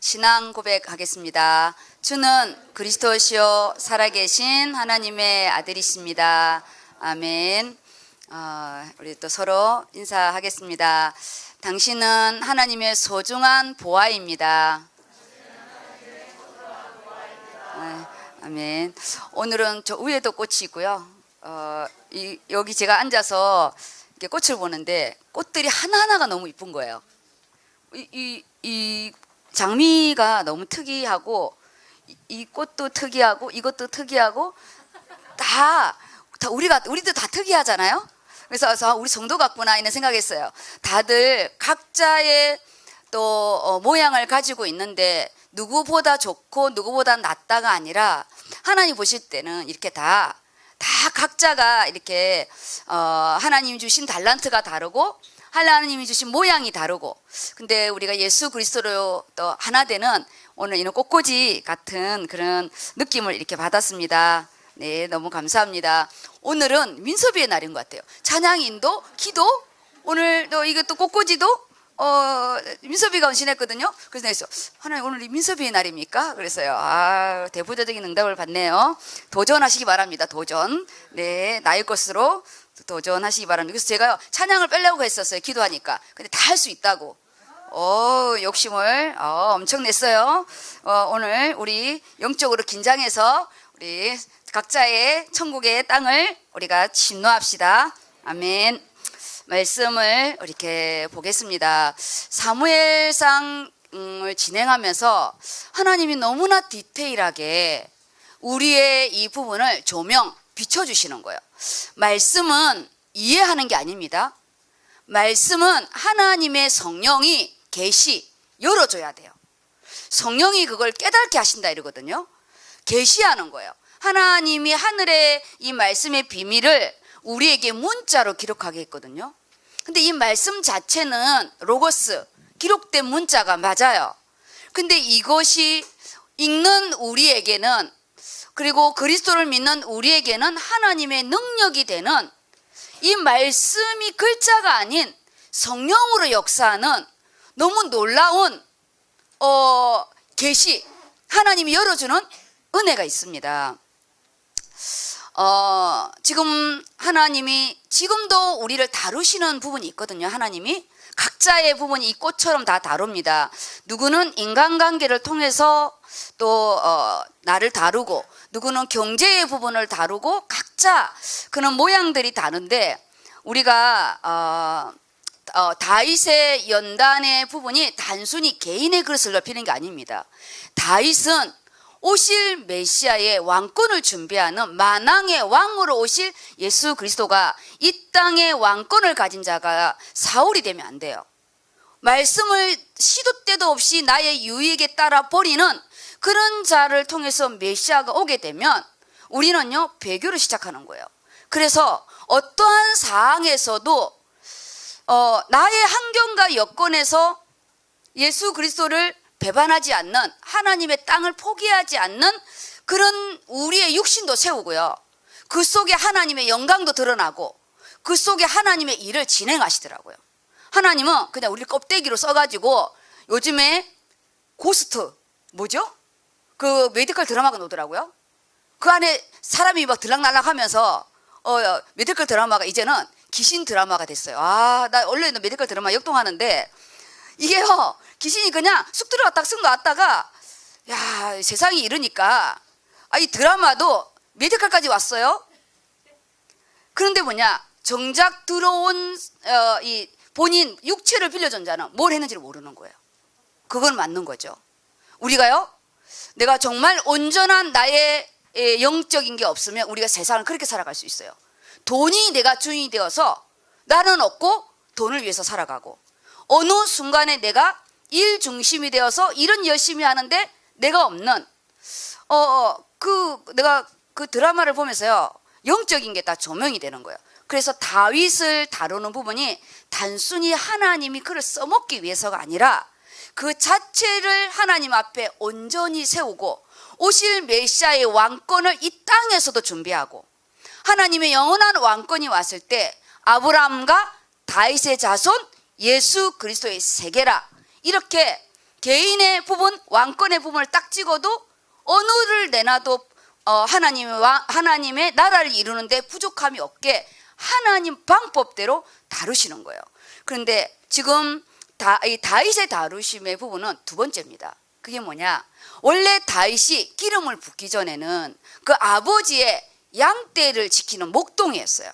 신앙 고백하겠습니다. 주는 그리스도시요 살아계신 하나님의 아들이십니다. 아멘. 우리 또 서로 인사하겠습니다. 당신은 하나님의 소중한 보아입니다. 아멘. 오늘은 저 위에도 꽃이 있고요. 여기 제가 앉아서 이렇게 꽃을 보는데 꽃들이 하나하나가 너무 이쁜 거예요. 이 장미가 너무 특이하고 이 꽃도 특이하고 이것도 특이하고 다 우리도 다 특이하잖아요. 그래서 우리 정도 같구나 이런 생각했어요. 다들 각자의 또 모양을 가지고 있는데 누구보다 좋고 누구보다 낫다가 아니라 하나님 보실 때는 이렇게 다 각자가 이렇게 하나님이 주신 달란트가 다르고 하나님이 주신 모양이 다르고, 근데 우리가 예수 그리스도로 또 하나 되는 오늘 이런 꽃꽂이 같은 그런 느낌을 이렇게 받았습니다. 네, 너무 감사합니다. 오늘은 민소비의 날인 것 같아요. 찬양인도, 기도, 오늘 또 이것도 꽃꽂이도 민소비가 헌신했거든요. 그래서 내가 하나님 오늘 민소비의 날입니까? 그래서요. 대부도적인 응답을 받네요. 도전하시기 바랍니다. 도전. 네, 나의 것으로 도전하시기 바랍니다. 그래서 제가 찬양을 빼려고 했었어요. 기도하니까. 근데 다 할 수 있다고. 욕심을 엄청 냈어요. 오늘 우리 영적으로 긴장해서 우리 각자의 천국의 땅을 우리가 침노합시다. 아멘. 말씀을 이렇게 보겠습니다. 사무엘상을 진행하면서 하나님이 너무나 디테일하게 우리의 이 부분을 조명, 비춰주시는 거예요. 말씀은 이해하는 게 아닙니다. 말씀은 하나님의 성령이 계시, 열어줘야 돼요. 성령이 그걸 깨닫게 하신다 이러거든요. 계시하는 거예요. 하나님이 하늘의 이 말씀의 비밀을 우리에게 문자로 기록하게 했거든요. 근데 이 말씀 자체는 로고스, 기록된 문자가 맞아요. 근데 이것이 읽는 우리에게는, 그리고 그리스도를 믿는 우리에게는 하나님의 능력이 되는, 이 말씀이 글자가 아닌 성령으로 역사하는 너무 놀라운 계시, 하나님이 열어주는 은혜가 있습니다. 지금 하나님이 지금도 우리를 다루시는 부분이 있거든요. 하나님이 각자의 부분이 이 꽃처럼 다 다룹니다. 누구는 인간관계를 통해서 또 나를 다루고, 누구는 경제의 부분을 다루고, 각자 그런 모양들이 다른데, 우리가 다윗의 연단의 부분이 단순히 개인의 그릇을 넓히는 게 아닙니다. 다윗은 오실 메시아의 왕권을 준비하는 만왕의 왕으로 오실 예수 그리스도가 이 땅의 왕권을 가진 자가 사울이 되면 안 돼요. 말씀을 시도 때도 없이 나의 유익에 따라 버리는 그런 자를 통해서 메시아가 오게 되면 우리는요, 배교를 시작하는 거예요. 그래서 어떠한 상황에서도 나의 환경과 여건에서 예수 그리스도를 배반하지 않는, 하나님의 땅을 포기하지 않는 그런 우리의 육신도 세우고요. 그 속에 하나님의 영광도 드러나고 그 속에 하나님의 일을 진행하시더라고요. 하나님은 그냥 우리 껍데기로 써가지고 요즘에 고스트, 뭐죠? 그 메디컬 드라마가 나오더라고요. 그 안에 사람이 막 들락날락 하면서 메디컬 드라마가 이제는 귀신 드라마가 됐어요. 나 원래 메디컬 드라마 역동하는데 이게요, 귀신이 그냥 쑥 들어갔다가 쑥 나왔다가, 세상이 이러니까 이 드라마도 메디컬까지 왔어요. 그런데 정작 들어온 이 본인 육체를 빌려준 자는 뭘 했는지를 모르는 거예요. 그건 맞는 거죠. 우리가요, 내가 정말 온전한 나의 영적인 게 없으면 우리가 세상을 그렇게 살아갈 수 있어요. 돈이 내가 주인이 되어서 나는 없고 돈을 위해서 살아가고, 어느 순간에 내가 일 중심이 되어서 일은 열심히 하는데 내가 없는, 내가 그 드라마를 보면서요, 영적인 게 다 조명이 되는 거예요. 그래서 다윗을 다루는 부분이 단순히 하나님이 그를 써먹기 위해서가 아니라 그 자체를 하나님 앞에 온전히 세우고 오실 메시아의 왕권을 이 땅에서도 준비하고, 하나님의 영원한 왕권이 왔을 때 아브라함과 다윗의 자손 예수 그리스도의 세계라, 이렇게 개인의 부분, 왕권의 부분을 딱 찍어도 어느를 내놔도 하나님의 나라를 이루는데 부족함이 없게 하나님 방법대로 다루시는 거예요. 그런데 지금 이 다윗의 다루심의 부분은 두 번째입니다. 그게 뭐냐? 원래 다윗이 기름을 붓기 전에는 그 아버지의 양떼를 지키는 목동이었어요.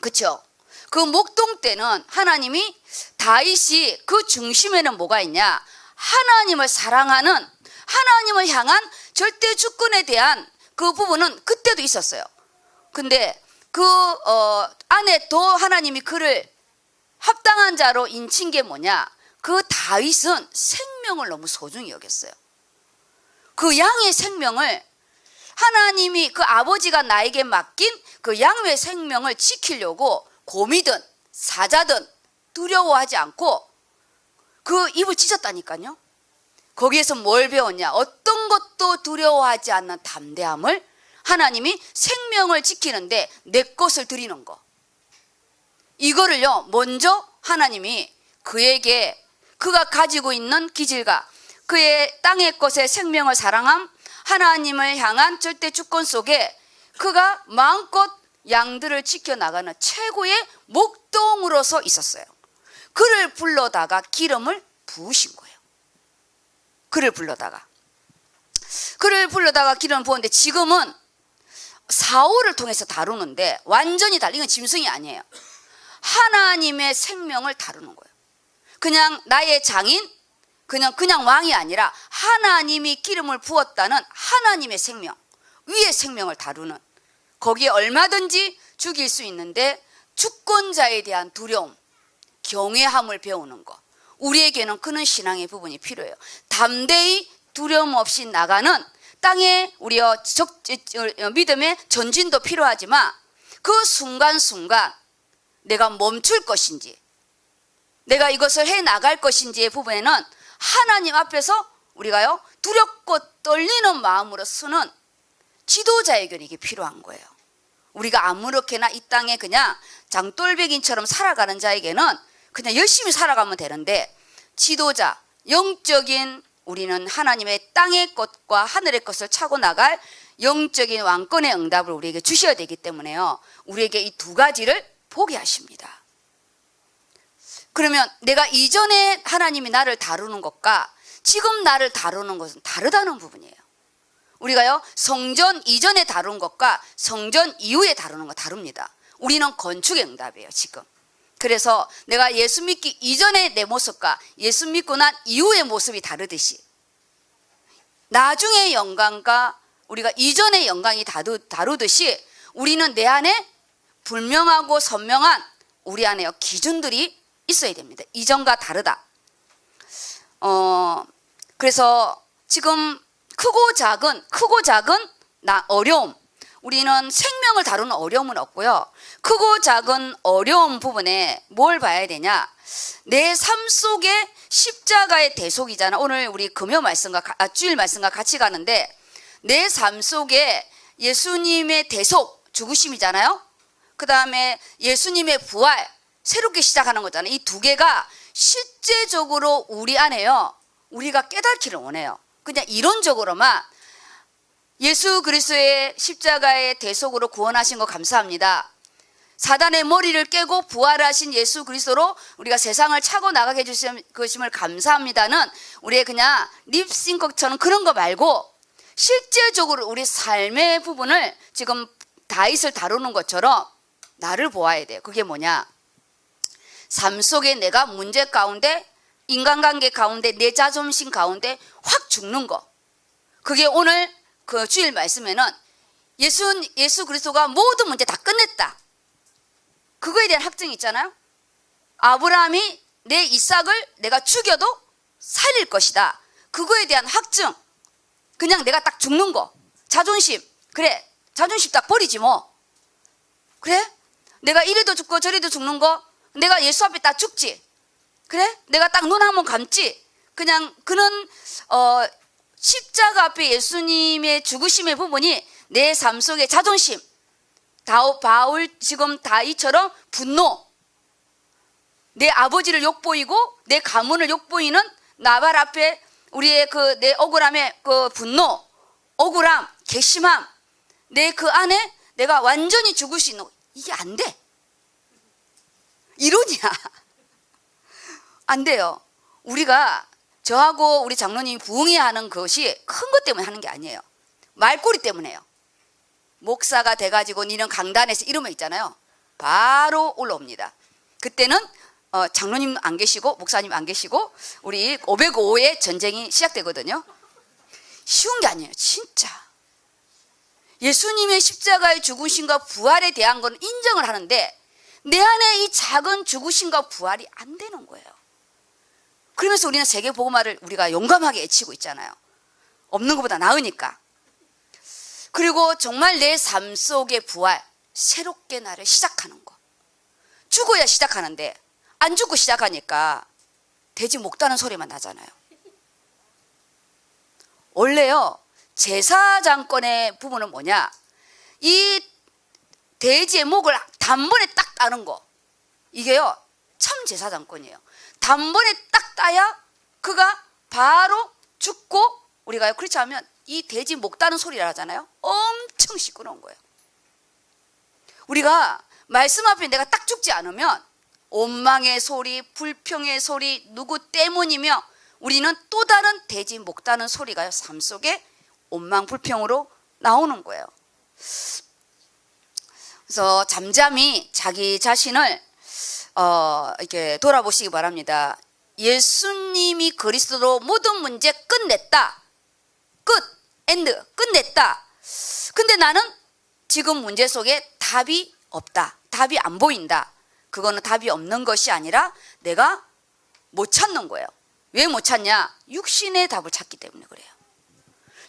그렇죠? 그 목동 때는 하나님이 다윗이 그 중심에는 뭐가 있냐? 하나님을 사랑하는, 하나님을 향한 절대 주권에 대한 그 부분은 그때도 있었어요. 근데 그 안에 더 하나님이 그를 합당한 자로 인친 게 뭐냐? 그 다윗은 생명을 너무 소중히 여겼어요. 그 양의 생명을 하나님이 그 아버지가 나에게 맡긴 그 양의 생명을 지키려고 곰이든 사자든 두려워하지 않고 그 입을 찢었다니까요. 거기에서 뭘 배웠냐? 어떤 것도 두려워하지 않는 담대함을 하나님이 생명을 지키는데 내 것을 드리는 거. 이거를요, 먼저 하나님이 그에게 그가 가지고 있는 기질과 그의 땅의 것에 생명을 사랑함, 하나님을 향한 절대 주권 속에 그가 마음껏 양들을 지켜나가는 최고의 목동으로서 있었어요. 그를 불러다가 기름을 부으신 거예요. 그를 불러다가 기름을 부었는데 지금은 사울을 통해서 다루는데 완전히 달리, 이건 짐승이 아니에요. 하나님의 생명을 다루는 거예요. 그냥 나의 장인, 그냥 왕이 아니라 하나님이 기름을 부었다는 하나님의 생명, 위의 생명을 다루는, 거기에 얼마든지 죽일 수 있는데 주권자에 대한 두려움, 경외함을 배우는 것. 우리에게는 그런 신앙의 부분이 필요해요. 담대히 두려움 없이 나가는 땅에 우리의 믿음의 전진도 필요하지만 그 순간순간 내가 멈출 것인지, 내가 이것을 해나갈 것인지의 부분에는 하나님 앞에서 우리가요, 두렵고 떨리는 마음으로 서는 지도자에게는 이게 필요한 거예요. 우리가 아무렇게나 이 땅에 그냥 장돌백인처럼 살아가는 자에게는 그냥 열심히 살아가면 되는데, 지도자, 영적인 우리는 하나님의 땅의 것과 하늘의 것을 차고 나갈 영적인 왕권의 응답을 우리에게 주셔야 되기 때문에요, 우리에게 이 두 가지를 보게 하십니다. 그러면 내가 이전에 하나님이 나를 다루는 것과 지금 나를 다루는 것은 다르다는 부분이에요. 우리가요, 성전 이전에 다룬 것과 성전 이후에 다루는 거 다릅니다. 우리는 건축의 응답이에요, 지금. 그래서 내가 예수 믿기 이전의 내 모습과 예수 믿고 난 이후의 모습이 다르듯이, 나중의 영광과 우리가 이전의 영광이 다루듯이, 우리는 내 안에 분명하고 선명한 우리 안에 기준들이 있어야 됩니다. 이전과 다르다. 그래서 지금 크고 작은 어려움, 우리는 생명을 다루는 어려움은 없고요, 크고 작은 어려움 부분에 뭘 봐야 되냐? 내 삶 속에 십자가의 대속이잖아. 오늘 우리 금요 말씀과 주일 말씀과 같이 가는데, 내 삶 속에 예수님의 대속, 죽으심이잖아요. 그 다음에 예수님의 부활, 새롭게 시작하는 거잖아요. 이 두 개가 실제적으로 우리 안에요, 우리가 깨닫기를 원해요. 그냥 이론적으로만 예수 그리스도의 십자가의 대속으로 구원하신 거 감사합니다, 사단의 머리를 깨고 부활하신 예수 그리스도로 우리가 세상을 차고 나가게 해주신 것임을 감사합니다는 우리의 그냥 립싱크처럼 그런 거 말고, 실제적으로 우리 삶의 부분을 지금 다윗을 다루는 것처럼 나를 보아야 돼요. 그게 뭐냐? 삶 속에 내가 문제 가운데, 인간관계 가운데, 내 자존심 가운데 확 죽는 거. 그게 오늘 그 주일 말씀에는 예수 그리스도가 모든 문제 다 끝냈다, 그거에 대한 확증이 있잖아요. 아브라함이 내 이삭을 내가 죽여도 살릴 것이다, 그거에 대한 확증. 그냥 내가 딱 죽는 거, 자존심, 그래 자존심 딱 버리지 뭐. 그래 내가 이래도 죽고 저래도 죽는 거, 내가 예수 앞에 딱 죽지. 그래 내가 딱 눈 한번 감지. 그냥 그런 십자가 앞에 예수님의 죽으심의 부분이 내 삶 속의 자존심, 바울 지금 다윗처럼 분노, 내 아버지를 욕보이고 내 가문을 욕보이는 나발 앞에 우리의 그 내 억울함의 그 분노, 억울함, 괘씸함, 내 그 안에 내가 완전히 죽을 수 있는 이게 안 돼. 이론이야. 안 돼요. 우리가 저하고 우리 장로님이 부흥이 하는 것이 큰 것 때문에 하는 게 아니에요. 말꼬리 때문에요. 목사가 돼가지고 니는 강단에서 이러면 있잖아요. 바로 올라옵니다. 그때는 장로님 안 계시고 목사님 안 계시고 우리 505의 전쟁이 시작되거든요. 쉬운 게 아니에요. 진짜. 예수님의 십자가의 죽으심과 부활에 대한 건 인정을 하는데 내 안에 이 작은 죽으심과 부활이 안 되는 거예요. 그러면서 우리는 세계복음화를 우리가 용감하게 외치고 있잖아요. 없는 것보다 나으니까. 그리고 정말 내 삶 속의 부활, 새롭게 나를 시작하는 거. 죽어야 시작하는데 안 죽고 시작하니까 돼지 목다는 소리만 나잖아요. 원래요, 제사장권의 부분은 뭐냐? 이 돼지의 목을 단번에 딱 따는 거. 이게요, 참 제사장권이에요. 단번에 딱 따야 그가 바로 죽고, 우리가요, 그렇지 않으면 이 돼지 목 따는 소리를 하잖아요. 엄청 시끄러운 거예요. 우리가 말씀 앞에 내가 딱 죽지 않으면 원망의 소리, 불평의 소리, 누구 때문이며 우리는 또 다른 돼지 목 따는 소리가요, 삶 속에 원망, 불평으로 나오는 거예요. 그래서 잠잠히 자기 자신을 이렇게 돌아보시기 바랍니다. 예수님이 그리스도로 모든 문제 끝냈다. 끝, 엔드, 끝냈다. 근데 나는 지금 문제 속에 답이 없다. 답이 안 보인다. 그거는 답이 없는 것이 아니라 내가 못 찾는 거예요. 왜 못 찾냐? 육신의 답을 찾기 때문에 그래요.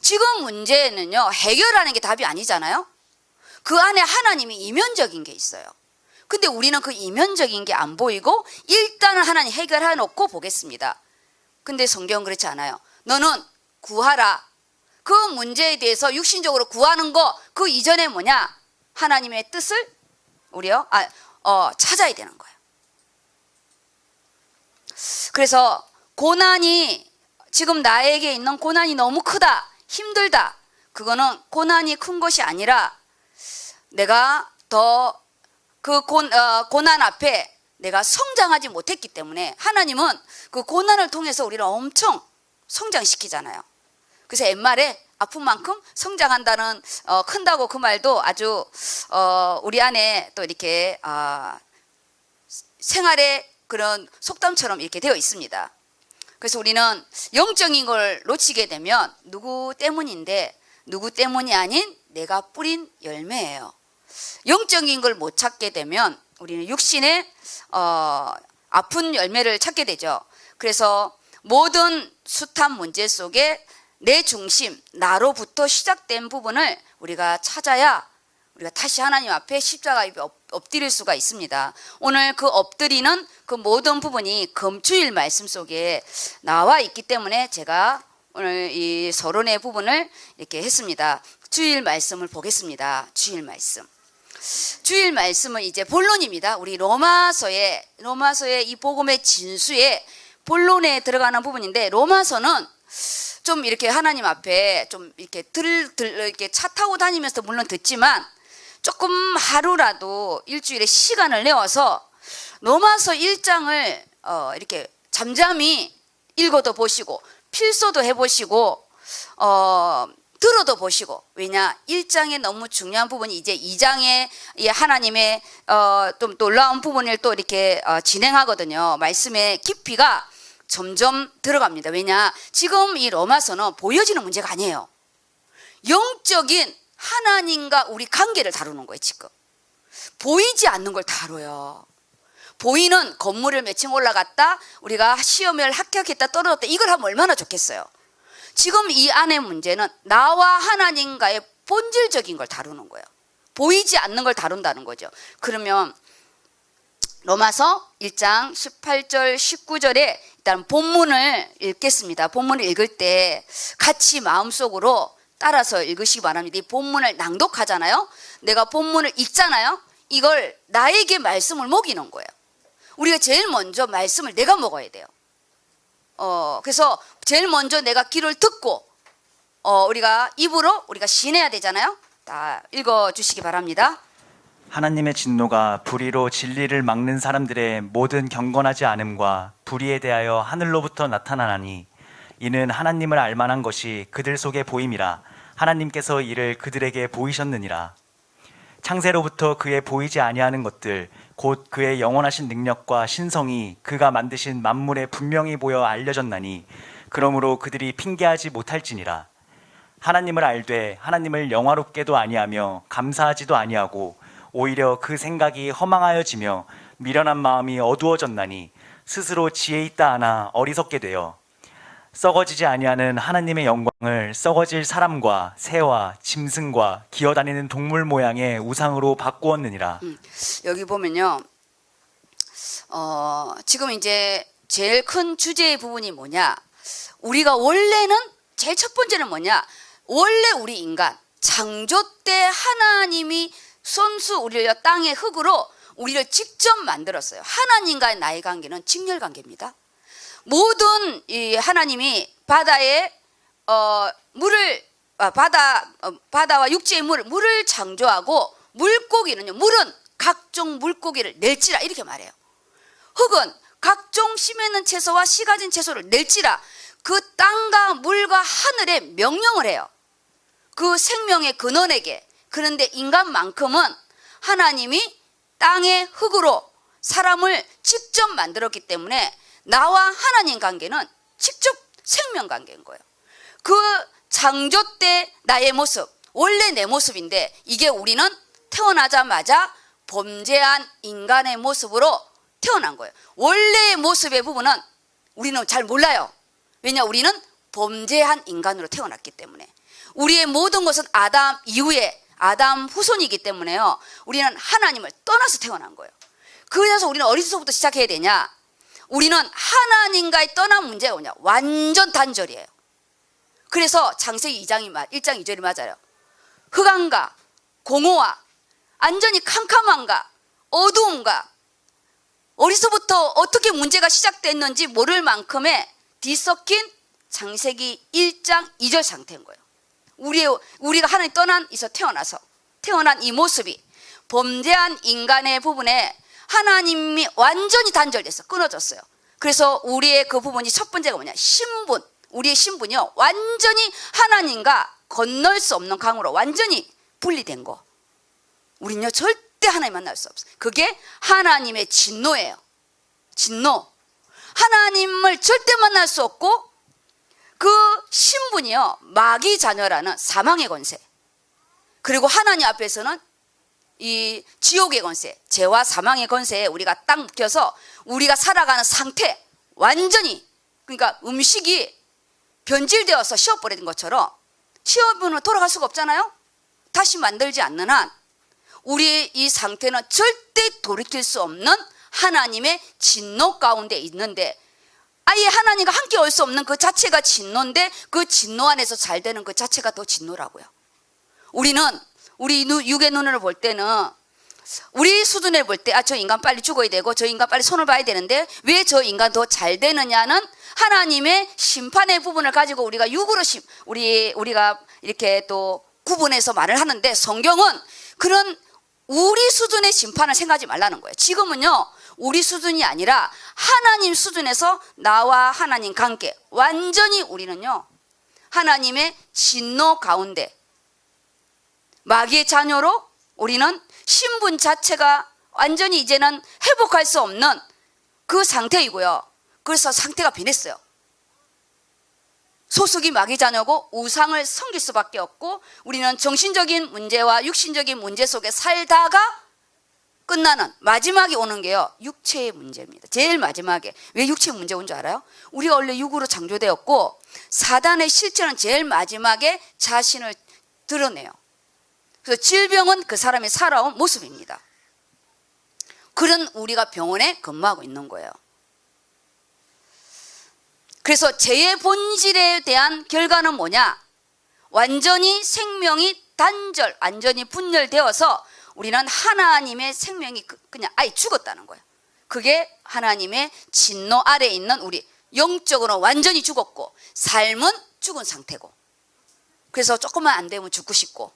지금 문제는요, 해결하는 게 답이 아니잖아요. 그 안에 하나님이 이면적인 게 있어요. 근데 우리는 그 이면적인 게 안 보이고 일단은 하나님 해결해 놓고 보겠습니다. 근데 성경은 그렇지 않아요. 너는 구하라. 그 문제에 대해서 육신적으로 구하는 거, 그 이전에 뭐냐? 하나님의 뜻을 우리요, 찾아야 되는 거예요. 그래서 고난이, 지금 나에게 있는 고난이 너무 크다, 힘들다. 그거는 고난이 큰 것이 아니라 내가 더 그 고난 앞에 내가 성장하지 못했기 때문에 하나님은 그 고난을 통해서 우리를 엄청 성장시키잖아요. 그래서 옛말에 아픈 만큼 성장한다는 큰다고 그 말도 아주 우리 안에 또 이렇게 생활의 그런 속담처럼 이렇게 되어 있습니다. 그래서 우리는 영적인 걸 놓치게 되면 누구 때문인데 누구 때문이 아닌 내가 뿌린 열매예요. 영적인 걸 못 찾게 되면 우리는 육신의 아픈 열매를 찾게 되죠. 그래서 모든 숱한 문제 속에 내 중심, 나로부터 시작된 부분을 우리가 찾아야 우리가 다시 하나님 앞에 십자가에 엎드릴 수가 있습니다. 오늘 그 엎드리는 그 모든 부분이 금주일 말씀 속에 나와 있기 때문에 제가 오늘 이 서론의 부분을 이렇게 했습니다. 주일 말씀을 보겠습니다. 주일 말씀. 주일 말씀은 이제 본론입니다. 우리 로마서의 이 복음의 진수의 본론에 들어가는 부분인데, 로마서는 좀 이렇게 하나님 앞에 좀 이렇게 이렇게 차 타고 다니면서 물론 듣지만 조금 하루라도 일주일에 시간을 내어서 로마서 1장을 이렇게 잠잠히 읽어도 보시고 필소도 해보시고 들어도 보시고. 왜냐, 1장에 너무 중요한 부분이 이제 2장에 하나님의 좀 놀라운 부분을 또 이렇게 진행하거든요. 말씀의 깊이가 점점 들어갑니다. 왜냐, 지금 이 로마서는 보여지는 문제가 아니에요. 영적인 하나님과 우리 관계를 다루는 거예요. 지금 보이지 않는 걸 다뤄요. 보이는 건물을 몇 층 올라갔다, 우리가 시험을 합격했다 떨어졌다, 이걸 하면 얼마나 좋겠어요. 지금 이 안의 문제는 나와 하나님과의 본질적인 걸 다루는 거예요. 보이지 않는 걸 다룬다는 거죠. 그러면 로마서 1장 18절 19절에 일단 본문을 읽겠습니다. 본문을 읽을 때 같이 마음속으로 따라서 읽으시기 바랍니다. 이 본문을 낭독하잖아요. 내가 본문을 읽잖아요. 이걸 나에게 말씀을 먹이는 거예요. 우리가 제일 먼저 말씀을 내가 먹어야 돼요. 그래서 제일 먼저 내가 귀를 듣고 우리가 입으로 우리가 시인해야 되잖아요. 다 읽어주시기 바랍니다. 하나님의 진노가 불의로 진리를 막는 사람들의 모든 경건하지 않음과 불의에 대하여 하늘로부터 나타나나니 이는 하나님을 알만한 것이 그들 속에 보임이라 하나님께서 이를 그들에게 보이셨느니라. 창세로부터 그의 보이지 아니하는 것들 곧 그의 영원하신 능력과 신성이 그가 만드신 만물에 분명히 보여 알려졌나니 그러므로 그들이 핑계하지 못할지니라. 하나님을 알되 하나님을 영화롭게도 아니하며 감사하지도 아니하고 오히려 그 생각이 허망하여지며 미련한 마음이 어두워졌나니 스스로 지혜 있다 하나 어리석게 되어 썩어지지 아니하는 하나님의 영광을 썩어질 사람과 새와 짐승과 기어다니는 동물 모양의 우상으로 바꾸었느니라. 여기 보면요, 지금 이제 제일 큰 주제의 부분이 뭐냐? 우리가 원래는 제일 첫 번째는 뭐냐? 원래 우리 인간 창조 때 하나님이 손수 우리를 땅의 흙으로 우리를 직접 만들었어요. 하나님과의 나의 관계는 직렬 관계입니다. 모든 이 하나님이 바다에 물을 바다와 육지의 물을 창조하고 물고기는요, 물은 각종 물고기를 낼지라 이렇게 말해요. 흙은 각종 심에는 채소와 씨 가진 채소를 낼지라 그 땅과 물과 하늘에 명령을 해요. 그 생명의 근원에게. 그런데 인간만큼은 하나님이 땅의 흙으로 사람을 직접 만들었기 때문에 나와 하나님 관계는 직접 생명 관계인 거예요. 그 창조 때 나의 모습, 원래 내 모습인데 이게 우리는 태어나자마자 범죄한 인간의 모습으로 태어난 거예요. 원래의 모습의 부분은 우리는 잘 몰라요. 왜냐, 우리는 범죄한 인간으로 태어났기 때문에. 우리의 모든 것은 아담 이후에 아담 후손이기 때문에요. 우리는 하나님을 떠나서 태어난 거예요. 그래서 우리는 어디서부터 시작해야 되냐? 우리는 하나님과의 떠난 문제가 뭐냐? 완전 단절이에요. 그래서 창세기 1장 2절이 맞아요. 흑암과 공허와 완전히 캄캄함과 어두움과 어디서부터 어떻게 문제가 시작됐는지 모를 만큼의 뒤섞인 창세기 1장 2절 상태인 거예요. 우리가 하나님 떠나서 태어난 이 모습이 범죄한 인간의 부분에 하나님이 완전히 단절돼서 끊어졌어요. 그래서 우리의 그 부분이 첫 번째가 뭐냐? 신분. 우리의 신분이요, 완전히 하나님과 건널 수 없는 강으로 완전히 분리된 거. 우리는요 절대 하나님 만날 수 없어요. 그게 하나님의 진노예요. 진노. 하나님을 절대 만날 수 없고 그 신분이요 마귀 자녀라는 사망의 권세, 그리고 하나님 앞에서는 이 지옥의 권세, 죄와 사망의 권세에 우리가 딱 묶여서 우리가 살아가는 상태 완전히, 그러니까 음식이 변질되어서 식어버린 것처럼 식어버리면 돌아갈 수가 없잖아요. 다시 만들지 않는 한 우리의 이 상태는 절대 돌이킬 수 없는 하나님의 진노 가운데 있는데, 아예 하나님과 함께 올 수 없는 그 자체가 진노인데 그 진노 안에서 잘 되는 그 자체가 더 진노라고요. 우리는 우리 육의 눈으로 볼 때는 우리 수준에 볼 때 저 인간 빨리 죽어야 되고 저 인간 빨리 손을 봐야 되는데 왜 저 인간 더 잘 되느냐는 하나님의 심판의 부분을 가지고 우리가 육으로 우리가 이렇게 또 구분해서 말을 하는데, 성경은 그런 우리 수준의 심판을 생각하지 말라는 거예요. 지금은요 우리 수준이 아니라 하나님 수준에서 나와 하나님 관계, 완전히 우리는요 하나님의 진노 가운데 마귀의 자녀로 우리는 신분 자체가 완전히 이제는 회복할 수 없는 그 상태이고요. 그래서 상태가 변했어요. 소속이 마귀 자녀고 우상을 섬길 수밖에 없고 우리는 정신적인 문제와 육신적인 문제 속에 살다가 끝나는 마지막에 오는 게요 육체의 문제입니다. 제일 마지막에. 왜 육체의 문제 온 줄 알아요? 우리가 원래 육으로 창조되었고 사단의 실체는 제일 마지막에 자신을 드러내요. 그래서 질병은 그 사람이 살아온 모습입니다. 그런 우리가 병원에 근무하고 있는 거예요. 그래서 죄의 본질에 대한 결과는 뭐냐? 완전히 생명이 완전히 분열되어서 우리는 하나님의 생명이 그냥 아예 죽었다는 거예요. 그게 하나님의 진노 아래에 있는 우리 영적으로 완전히 죽었고 삶은 죽은 상태고, 그래서 조금만 안 되면 죽고 싶고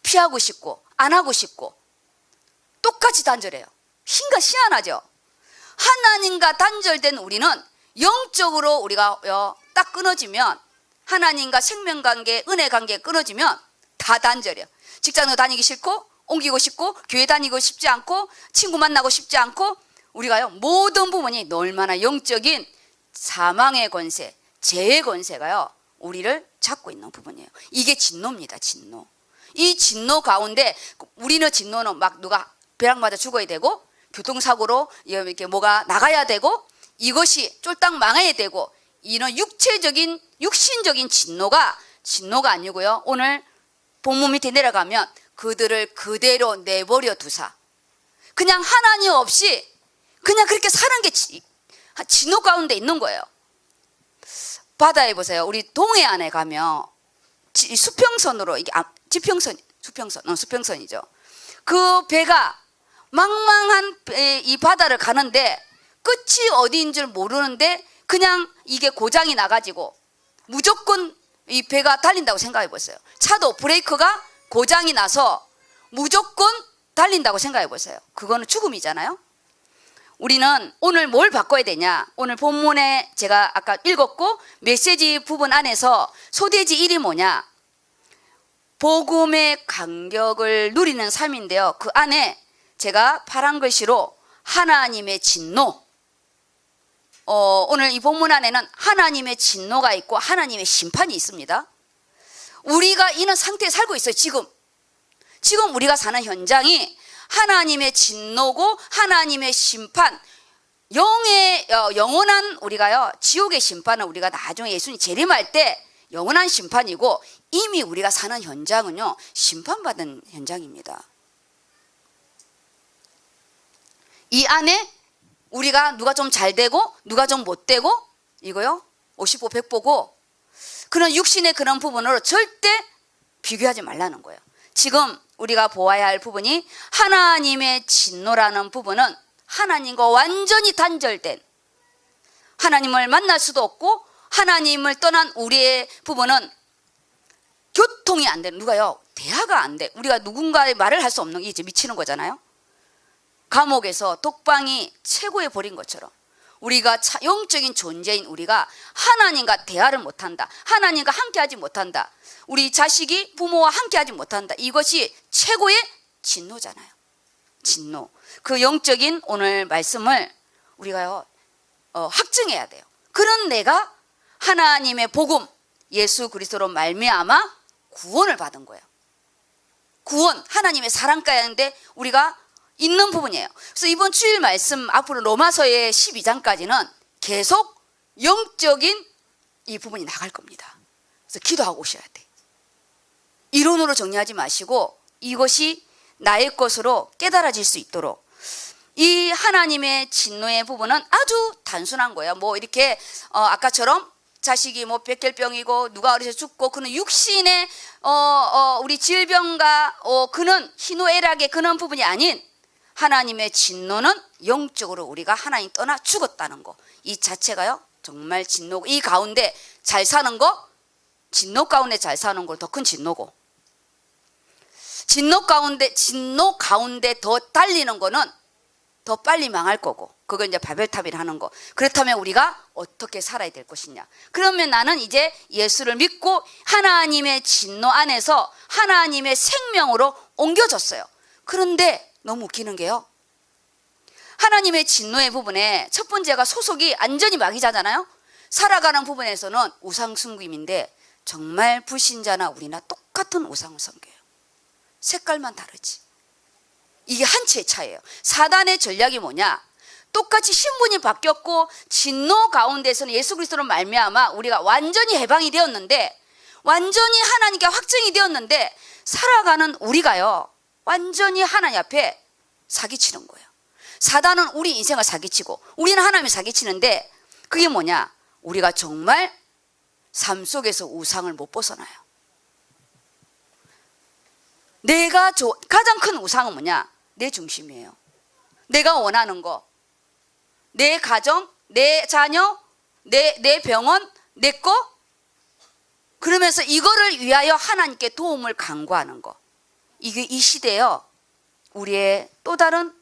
피하고 싶고 안 하고 싶고 똑같이 단절해요. 희한하죠. 하나님과 단절된 우리는 영적으로 우리가 딱 끊어지면, 하나님과 생명관계, 은혜관계 끊어지면 다 단절이에요. 직장도 다니기 싫고 옮기고 싶고 교회 다니고 싶지 않고 친구 만나고 싶지 않고, 우리가요 모든 부분이 얼마나 영적인 사망의 권세, 죄의 권세가요 우리를 잡고 있는 부분이에요. 이게 진노입니다. 진노. 이 진노 가운데 우리는 진노는 막 누가 벼락 맞아 죽어야 되고 교통사고로 이렇게 뭐가 나가야 되고 이것이 쫄딱 망해야 되고, 이런 육체적인 육신적인 진노가 아니고요. 오늘 본문 밑에 내려가면 그들을 그대로 내버려 두사 그냥 하나님 없이 그냥 그렇게 사는 게 진노 가운데 있는 거예요. 바다에 보세요. 우리 동해안에 가면 수평선으로, 이게 수평선이죠. 그 배가 망망한 이 바다를 가는데 끝이 어디인 줄 모르는데 그냥 이게 고장이 나가지고 무조건 이 배가 달린다고 생각해 보세요. 차도 브레이크가 고장이 나서 무조건 달린다고 생각해 보세요. 그거는 죽음이잖아요. 우리는 오늘 뭘 바꿔야 되냐? 오늘 본문에 제가 아까 읽었고 메시지 부분 안에서 소대지 1이 뭐냐? 복음의 간격을 누리는 삶인데요. 그 안에 제가 파란 글씨로 하나님의 진노, 오늘 이 본문 안에는 하나님의 진노가 있고 하나님의 심판이 있습니다. 우리가 이런 상태에 살고 있어요. 지금 우리가 사는 현장이 하나님의 진노고 하나님의 심판, 영원한 우리가요 지옥의 심판은 우리가 나중에 예수님 재림할 때 영원한 심판이고, 이미 우리가 사는 현장은요 심판받은 현장입니다. 이 안에 우리가 누가 좀 잘 되고 누가 좀 못 되고 이거요 50보 100보고 그런 육신의 그런 부분으로 절대 비교하지 말라는 거예요. 지금 우리가 보아야 할 부분이 하나님의 진노라는 부분은 하나님과 완전히 단절된, 하나님을 만날 수도 없고 하나님을 떠난 우리의 부분은 교통이 안 되는, 누가요 대화가 안 돼. 우리가 누군가의 말을 할 수 없는 게 이제 미치는 거잖아요. 감옥에서 독방이 최고의 벌인 것처럼 우리가 영적인 존재인 우리가 하나님과 대화를 못한다, 하나님과 함께하지 못한다, 우리 자식이 부모와 함께하지 못한다. 이것이 최고의 진노잖아요. 진노. 그 영적인 오늘 말씀을 우리가요 확증해야 돼요. 그런 내가 하나님의 복음 예수 그리스도로 말미암아 구원을 받은 거예요. 구원, 하나님의 사랑 가운데 우리가 있는 부분이에요. 그래서 이번 주일 말씀 앞으로 로마서의 12장까지는 계속 영적인 이 부분이 나갈 겁니다. 그래서 기도하고 오셔야 돼. 이론으로 정리하지 마시고 이것이 나의 것으로 깨달아질 수 있도록, 이 하나님의 진노의 부분은 아주 단순한 거예요. 뭐 이렇게 아까처럼 자식이 뭐 백혈병이고 누가 어려서 죽고 그는 육신의 우리 질병과 그는 희노애락의 그런 부분이 아닌, 하나님의 진노는 영적으로 우리가 하나님 떠나 죽었다는 거, 이 자체가요 정말 진노고, 이 가운데 잘 사는 거, 진노 가운데 잘 사는 걸 더 큰 진노고, 진노 가운데 더 달리는 거는 더 빨리 망할 거고, 그건 이제 바벨탑이라 하는 거. 그렇다면 우리가 어떻게 살아야 될 것이냐? 그러면 나는 이제 예수를 믿고 하나님의 진노 안에서 하나님의 생명으로 옮겨졌어요. 그런데 너무 웃기는 게요, 하나님의 진노의 부분에 첫 번째가 소속이 완전히 마귀자잖아요. 살아가는 부분에서는 우상 숭배인데 정말 불신자나 우리나 똑같은 우상을 섬겨요. 색깔만 다르지. 이게 한치의 차이예요. 사단의 전략이 뭐냐? 똑같이 신분이 바뀌었고 진노 가운데서는 예수 그리스도로 말미암아 우리가 완전히 해방이 되었는데, 완전히 하나님께 확증이 되었는데 살아가는 우리가요 완전히 하나님 앞에 사기치는 거예요. 사단은 우리 인생을 사기치고 우리는 하나님을 사기치는데, 그게 뭐냐? 우리가 정말 삶 속에서 우상을 못 벗어나요. 내가 가장 큰 우상은 뭐냐? 내 중심이에요. 내가 원하는 거, 내 가정, 내 자녀, 내 병원, 내 거? 그러면서 이거를 위하여 하나님께 도움을 간구하는 거. 이게 이 시대요, 우리의 또 다른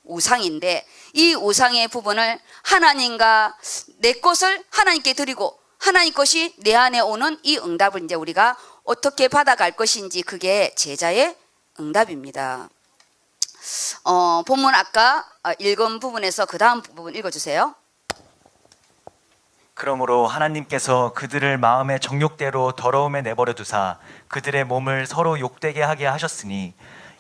우상인데, 이 우상의 부분을 하나님과 내 것을 하나님께 드리고 하나님 것이 내 안에 오는 이 응답을 이제 우리가 어떻게 받아갈 것인지, 그게 제자의 응답입니다. 본문 아까 읽은 부분에서 그 다음 부분 읽어주세요. 그러므로 하나님께서 그들을 마음의 정욕대로 더러움에 내버려 두사 그들의 몸을 서로 욕되게 하게 하셨으니,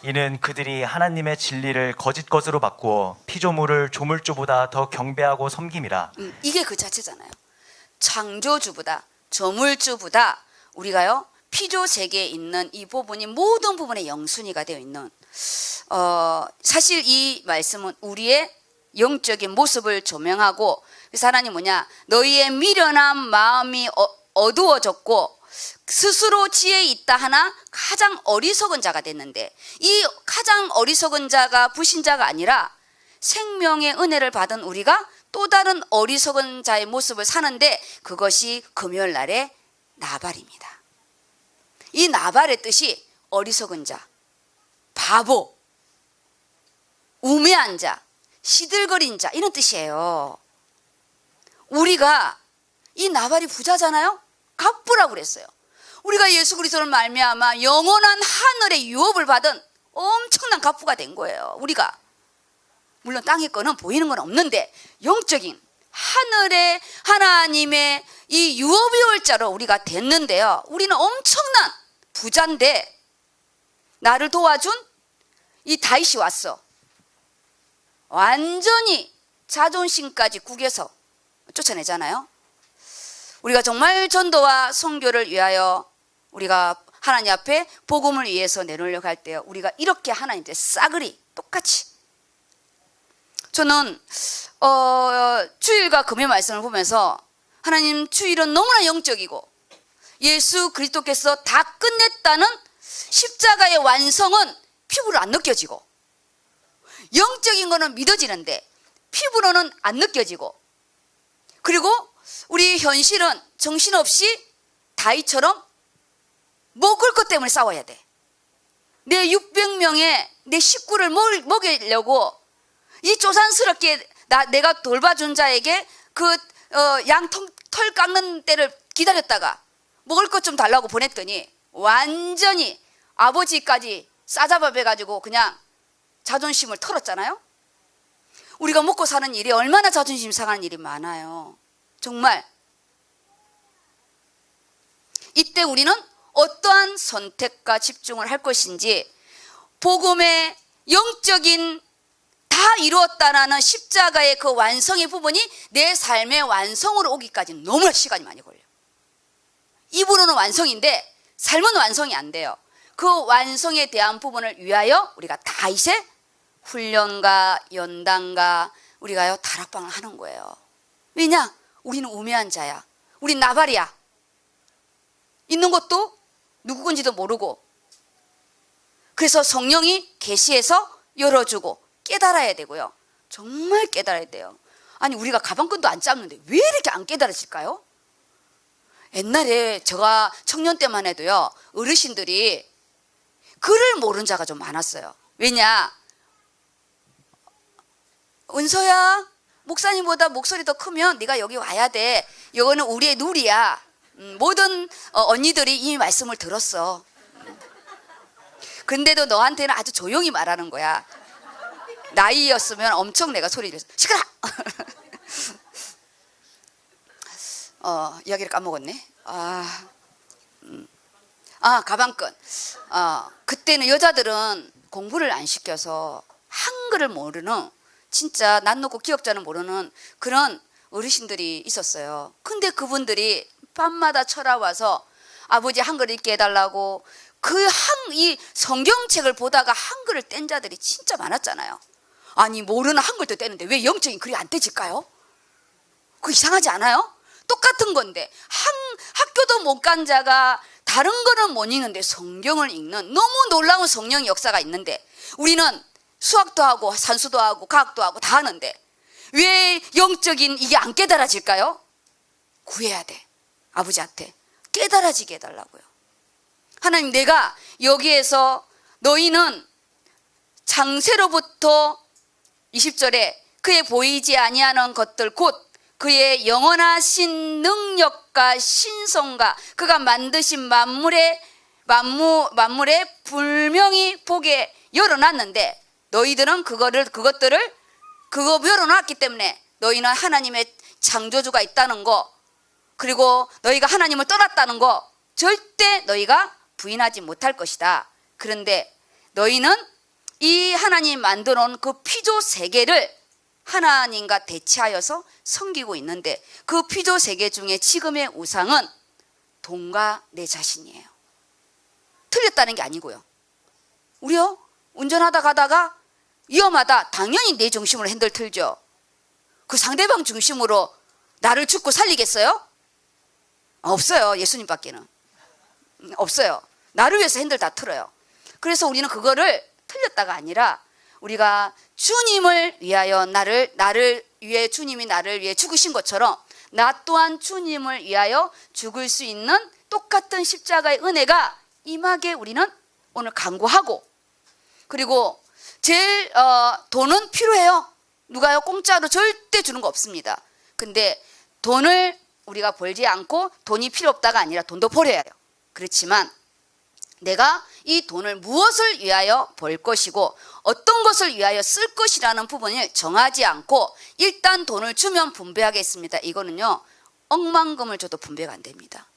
이는 그들이 하나님의 진리를 거짓 것으로 바꾸어 피조물을 조물주보다 더 경배하고 섬김이라. 이게 그 자체잖아요. 창조주보다, 조물주보다 우리가요, 피조 세계에 있는 이 부분이 모든 부분에 영순위가 되어 있는, 사실 이 말씀은 우리의 영적인 모습을 조명하고, 그래서 하나님 뭐냐, 너희의 미련한 마음이 어두워졌고 스스로 지혜 있다 하나 가장 어리석은 자가 됐는데, 이 가장 어리석은 자가 불신자가 아니라 생명의 은혜를 받은 우리가 또 다른 어리석은 자의 모습을 사는데, 그것이 금요일 날의 나발입니다. 이 나발의 뜻이 어리석은 자, 바보, 우매한 자, 시들거린 자, 이런 뜻이에요. 우리가 이 나발이 부자잖아요. 갑부라고 그랬어요. 우리가 예수 그리스도를 말미암아 영원한 하늘의 유업을 받은 엄청난 갑부가 된 거예요. 우리가 물론 땅의 거는 보이는 건 없는데, 영적인 하늘의 하나님의 이 유업이 올 자로 우리가 됐는데요, 우리는 엄청난 부자인데, 나를 도와준 이 다윗이 왔어. 완전히 자존심까지 구겨서 쫓아내잖아요. 우리가 정말 전도와 선교를 위하여 우리가 하나님 앞에 복음을 위해서 내놓으려고 할 때요, 우리가 이렇게 하나님께 싸그리 똑같이. 저는 주일과 금요 말씀을 보면서, 하나님 주일은 너무나 영적이고 예수 그리스도께서 다 끝냈다는 십자가의 완성은 피부로 안 느껴지고, 영적인 거는 믿어지는데 피부로는 안 느껴지고, 그리고 우리 현실은 정신없이 다윗처럼 먹을 것 때문에 싸워야 돼. 내 600명의 내 식구를 먹이려고 이 쪼산스럽게 내가 돌봐준 자에게 그 양 털 깎는 때를 기다렸다가 먹을 것 좀 달라고 보냈더니 완전히 아버지까지 싸잡아배가지고 그냥 자존심을 털었잖아요. 우리가 먹고 사는 일이 얼마나 자존심 상하는 일이 많아요. 정말. 이때 우리는 어떠한 선택과 집중을 할 것인지, 복음의 영적인 다 이루었다라는 십자가의 그 완성의 부분이 내 삶의 완성으로 오기까지는 너무나 시간이 많이 걸려요. 입으로는 완성인데 삶은 완성이 안 돼요. 그 완성에 대한 부분을 위하여 우리가 다윗의 훈련과 연단과 우리가요 다락방을 하는 거예요. 왜냐? 우리는 우매한 자야. 우린 나발이야. 있는 것도 누구 건지도 모르고. 그래서 성령이 계시해서 열어주고 깨달아야 되고요. 정말 깨달아야 돼요. 아니, 우리가 가방끈도 안 잡는데 왜 이렇게 안 깨달으실까요? 옛날에 제가 청년 때만 해도요, 어르신들이 글을 모르는 자가 좀 많았어요. 왜냐? 은서야, 목사님보다 목소리 더 크면 네가 여기 와야 돼. 이거는 우리의 룰이야. 모든 언니들이 이 말씀을 들었어. 근데도 너한테는 아주 조용히 말하는 거야. 나이였으면 엄청 내가 소리를 시끄러. 이야기를 까먹었네. 가방끈. 그때는 여자들은 공부를 안 시켜서 한글을 모르는, 진짜 난 놓고 기억자는 모르는 그런 어르신들이 있었어요. 근데 그분들이 밤마다 쳐라와서 아버지 한글 읽게 해달라고 이 성경책을 보다가 한글을 뗀 자들이 진짜 많았잖아요. 아니, 모르는 한글도 떼는데 왜 영적인 글이 안 떼질까요? 그거 이상하지 않아요? 똑같은 건데 학교도 못 간 자가 다른 거는 못 읽는데 성경을 읽는 너무 놀라운 성령의 역사가 있는데, 우리는 수학도 하고 산수도 하고 과학도 하고 다 하는데 왜 영적인 이게 안 깨달아질까요? 구해야 돼. 아버지한테 깨달아지게 해달라고요. 하나님, 내가 여기에서 너희는 창세로부터 20절에 그의 보이지 아니하는 것들 곧 그의 영원하신 능력과 신성과 그가 만드신 만물에 분명히 보게 열어놨는데 너희들은 그것들을 열어놨기 때문에 너희는 하나님의 창조주가 있다는 거, 그리고 너희가 하나님을 떠났다는 거 절대 너희가 부인하지 못할 것이다. 그런데 너희는 이 하나님 만들어 놓은 그 피조 세계를 하나님과 대치하여서 섬기고 있는데 그 피조 세계 중에 지금의 우상은 돈과 내 자신이에요. 틀렸다는 게 아니고요. 우리요, 운전하다 가다가 위험하다, 당연히 내 중심으로 핸들 틀죠. 그 상대방 중심으로 나를 죽고 살리겠어요? 없어요. 예수님밖에는 없어요. 나를 위해서 핸들 다 틀어요. 그래서 우리는 그거를 틀렸다가 아니라 우리가 주님을 위하여 나를 위해 주님이 나를 위해 죽으신 것처럼 나 또한 주님을 위하여 죽을 수 있는 똑같은 십자가의 은혜가 임하게 우리는 오늘 간구하고, 그리고 제일 돈은 필요해요. 누가요? 공짜로 절대 주는 거 없습니다. 근데 돈을 우리가 벌지 않고 돈이 필요 없다가 아니라 돈도 벌어야 해요. 그렇지만 내가 이 돈을 무엇을 위하여 벌 것이고 어떤 것을 위하여 쓸 것이라는 부분을 정하지 않고 일단 돈을 주면 분배하겠습니다. 이거는요, 억만금을 줘도 분배가 안 됩니다.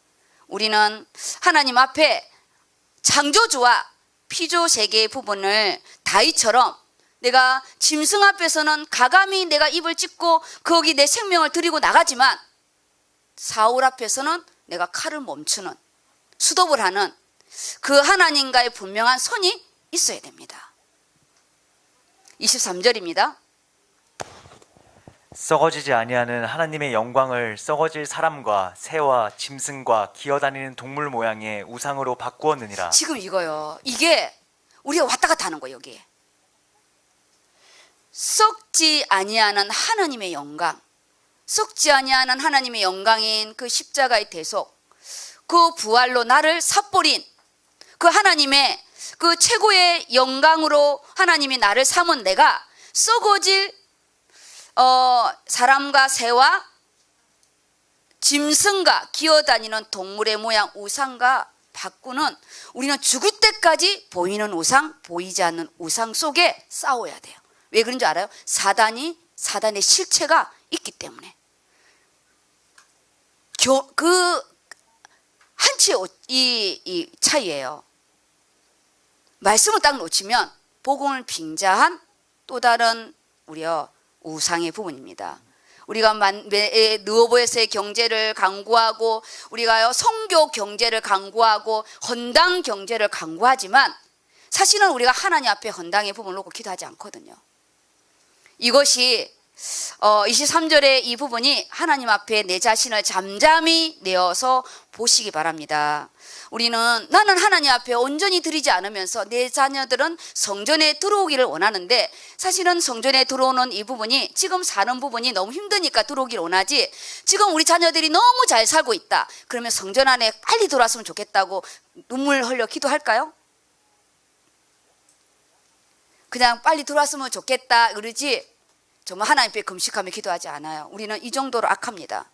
우리는 하나님 앞에 창조주와 피조 세계의 부분을 다윗처럼 내가 짐승 앞에서는 가감히 내가 입을 찢고 거기 내 생명을 드리고 나가지만 사울 앞에서는 내가 칼을 멈추는, 수톱을 하는 그 하나님과의 분명한 선이 있어야 됩니다. 23절입니다. 썩어지지 아니하는 하나님의 영광을 썩어질 사람과 새와 짐승과 기어다니는 동물 모양의 우상으로 바꾸었느니라. 지금 이거요, 이게 우리가 왔다 갔다 하는 거예요. 여기에 썩지 아니하는 하나님의 영광, 썩지 아니하는 하나님의 영광인 그 십자가의 대속, 그 부활로 나를 삽버린 그 하나님의 그 최고의 영광으로 하나님이 나를 삼은 내가 썩어질 사람과 새와 짐승과 기어다니는 동물의 모양 우상과 바꾸는, 우리는 죽을 때까지 보이는 우상, 보이지 않는 우상 속에 싸워야 돼요. 왜 그런 줄 알아요? 사단의 실체가 있기 때문에. 그 한치의 이 차이예요. 말씀을 딱 놓치면 복음을 빙자한 또 다른 우리의 우상의 부분입니다. 우리가 느호보에서의 경제를 강구하고 우리가 성교 경제를 강구하고 헌당 경제를 강구하지만 사실은 우리가 하나님 앞에 헌당의 부분을 놓고 기도하지 않거든요. 이것이 23절의 이 부분이 하나님 앞에 내 자신을 잠잠히 내어서 보시기 바랍니다. 나는 하나님 앞에 온전히 드리지 않으면서 내 자녀들은 성전에 들어오기를 원하는데 사실은 성전에 들어오는 이 부분이 지금 사는 부분이 너무 힘드니까 들어오기를 원하지, 지금 우리 자녀들이 너무 잘 살고 있다 그러면 성전 안에 빨리 들어왔으면 좋겠다고 눈물 흘려 기도할까요? 그냥 빨리 들어왔으면 좋겠다 그러지 정말 하나님 앞에 금식하며 기도하지 않아요. 우리는 이 정도로 악합니다.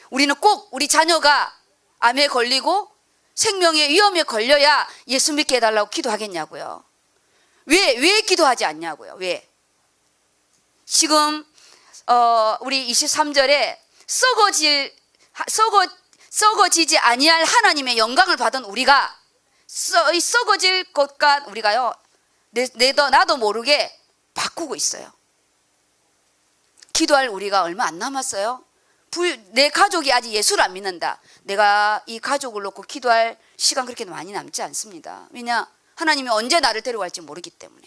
우리는 꼭 우리 자녀가 암에 걸리고 생명의 위험에 걸려야 예수 믿게 해달라고 기도하겠냐고요. 왜 기도하지 않냐고요. 왜? 지금 우리 23절에 썩어지지 아니할 하나님의 영광을 받은 우리가 썩어질 것과 우리가요 나도 모르게 바꾸고 있어요. 기도할 우리가 얼마 안 남았어요. 내 가족이 아직 예수를 안 믿는다. 내가 이 가족을 놓고 기도할 시간 그렇게 많이 남지 않습니다. 왜냐? 하나님이 언제 나를 데려갈지 모르기 때문에.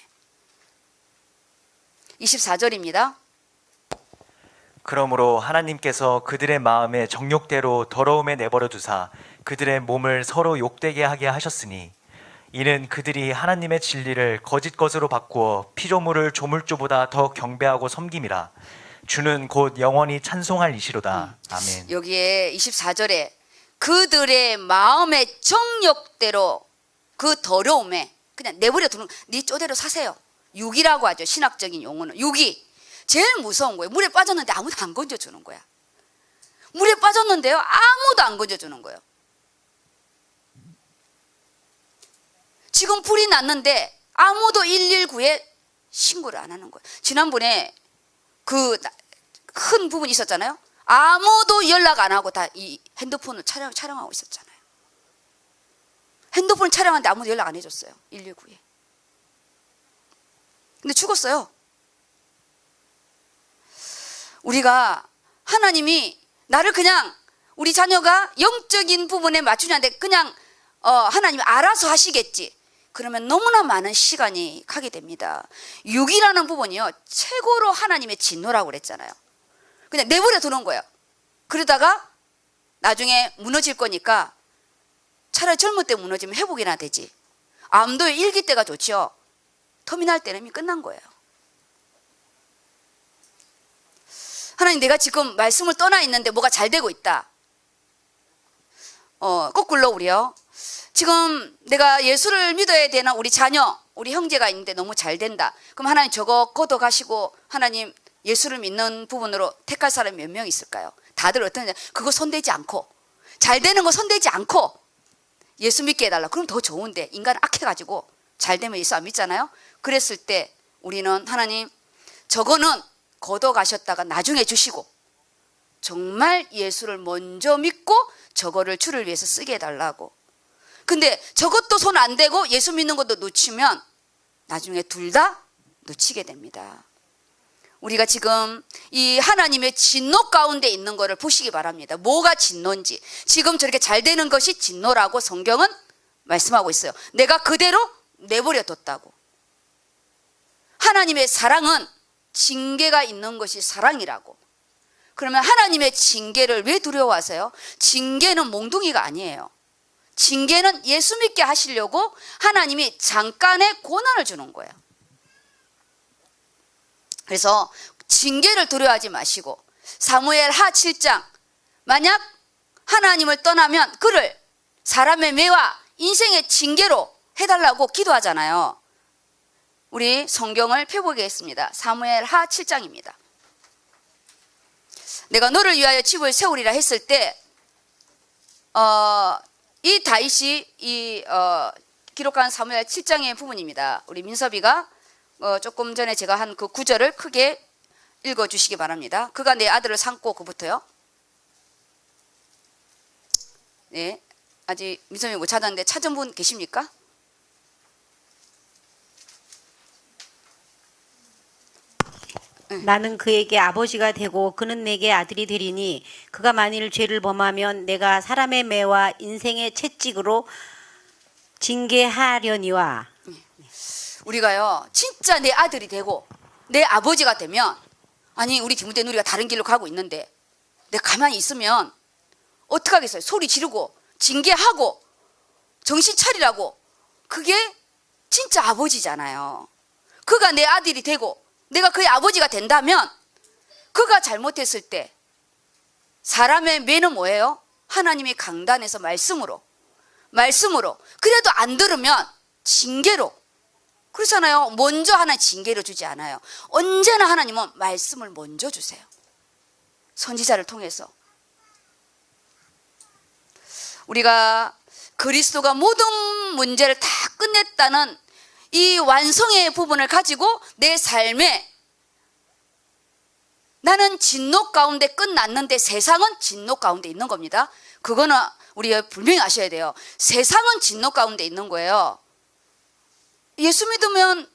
24절입니다. 그러므로 하나님께서 그들의 마음에 정욕대로 더러움에 내버려 두사 그들의 몸을 서로 욕되게 하게 하셨으니 이는 그들이 하나님의 진리를 거짓 것으로 바꾸어 피조물을 조물주보다 더 경배하고 섬김이라. 주는 곧 영원히 찬송할 이시로다. 아멘. 여기에 24절에 그들의 마음의 정욕대로 그 더러움에 그냥 내버려 두는, 네 쪼대로 사세요. 유기라고 하죠. 신학적인 용어는 유기. 제일 무서운 거예요. 물에 빠졌는데 아무도 안 건져주는 거야. 물에 빠졌는데요, 아무도 안 건져주는 거예요. 지금 불이 났는데 아무도 119에 신고를 안 하는 거예요. 지난번에 그 큰 부분이 있었잖아요. 아무도 연락 안 하고 다 이 핸드폰을 촬영하고 있었잖아요. 핸드폰 촬영하는데 아무도 연락 안 해줬어요. 119에. 근데 죽었어요. 우리가 하나님이 나를 그냥 우리 자녀가 영적인 부분에 맞추냐는데 그냥 하나님이 알아서 하시겠지. 그러면 너무나 많은 시간이 가게 됩니다. 육이라는 부분이요, 최고로 하나님의 진노라고 그랬잖아요. 그냥 내버려 두는 거예요. 그러다가 나중에 무너질 거니까 차라리 젊을 때 무너지면 회복이나 되지. 암도의 일기 때가 좋죠. 터미널 때는 이미 끝난 거예요. 하나님, 내가 지금 말씀을 떠나 있는데 뭐가 잘 되고 있다. 거꾸로 우리요, 지금 내가 예수를 믿어야 되는 우리 자녀, 우리 형제가 있는데 너무 잘 된다. 그럼 하나님 저거 걷어가시고 하나님 예수를 믿는 부분으로 택할 사람이 몇 명 있을까요? 다들 어떤, 그거 손대지 않고, 잘 되는 거 손대지 않고 예수 믿게 해달라. 그럼 더 좋은데 인간은 악해가지고 잘 되면 예수 안 믿잖아요. 그랬을 때 우리는 하나님 저거는 걷어가셨다가 나중에 주시고 정말 예수를 먼저 믿고 저거를 주를 위해서 쓰게 해달라고. 근데 저것도 손 안 대고 예수 믿는 것도 놓치면 나중에 둘 다 놓치게 됩니다. 우리가 지금 이 하나님의 진노 가운데 있는 것을 보시기 바랍니다. 뭐가 진노인지. 지금 저렇게 잘 되는 것이 진노라고 성경은 말씀하고 있어요. 내가 그대로 내버려 뒀다고. 하나님의 사랑은 징계가 있는 것이 사랑이라고. 그러면 하나님의 징계를 왜 두려워하세요? 징계는 몽둥이가 아니에요. 징계는 예수 믿게 하시려고 하나님이 잠깐의 고난을 주는 거예요. 그래서 징계를 두려워하지 마시고 사무엘하 7장, 만약 하나님을 떠나면 그를 사람의 매와 인생의 징계로 해달라고 기도하잖아요. 우리 성경을 펴보겠습니다. 사무엘하 7장입니다. 내가 너를 위하여 집을 세우리라 했을 때 이 다윗이 기록한 사무엘 7장의 부분입니다. 우리 민섭이가 조금 전에 제가 한 그 구절을 크게 읽어주시기 바랍니다. 그가 내 아들을 삼고, 그부터요. 네, 아직 민섭이 못 찾았는데 찾은 분 계십니까? 나는 그에게 아버지가 되고 그는 내게 아들이 되리니 그가 만일 죄를 범하면 내가 사람의 매와 인생의 채찍으로 징계하려니와. 우리가요 진짜 내 아들이 되고 내 아버지가 되면, 아니 우리 디모데 누리가 다른 길로 가고 있는데 내가 가만히 있으면 어떡하겠어요? 소리 지르고 징계하고 정신 차리라고. 그게 진짜 아버지잖아요. 그가 내 아들이 되고 내가 그의 아버지가 된다면, 그가 잘못했을 때 사람의 매는 뭐예요? 하나님이 강단에서 말씀으로 그래도 안 들으면 징계로. 그렇잖아요. 먼저 하나님 징계를 주지 않아요. 언제나 하나님은 말씀을 먼저 주세요. 선지자를 통해서. 우리가 그리스도가 모든 문제를 다 끝냈다는 이 완성의 부분을 가지고 내 삶에, 나는 진노 가운데 끝났는데 세상은 진노 가운데 있는 겁니다. 그거는 우리가 분명히 아셔야 돼요. 세상은 진노 가운데 있는 거예요. 예수 믿으면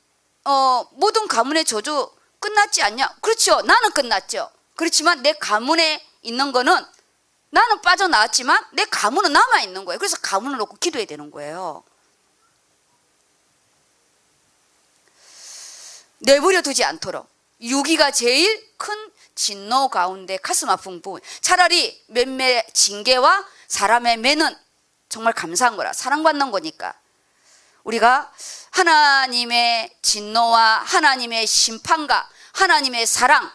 모든 가문의 저주 끝났지 않냐? 그렇죠. 나는 끝났죠. 그렇지만 내 가문에 있는 거는, 나는 빠져나왔지만 내 가문은 남아있는 거예요. 그래서 가문을 놓고 기도해야 되는 거예요. 내버려 두지 않도록. 유기가 제일 큰 진노 가운데 가슴 아픈 부분. 차라리 몇 징계와 사람의 매는 정말 감사한 거라, 사랑받는 거니까. 우리가 하나님의 진노와 하나님의 심판과 하나님의 사랑,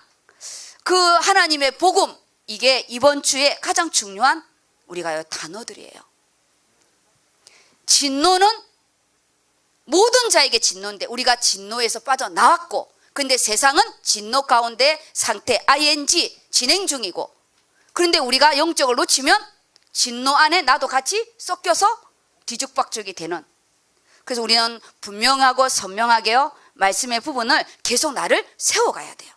그 하나님의 복음, 이게 이번 주에 가장 중요한 우리가 단어들이에요. 진노는 모든 자에게 진노인데 우리가 진노에서 빠져나왔고, 근데 세상은 진노 가운데 상태 ing 진행 중이고, 그런데 우리가 영적을 놓치면 진노 안에 나도 같이 섞여서 뒤죽박죽이 되는, 그래서 우리는 분명하고 선명하게요 말씀의 부분을 계속 나를 세워가야 돼요.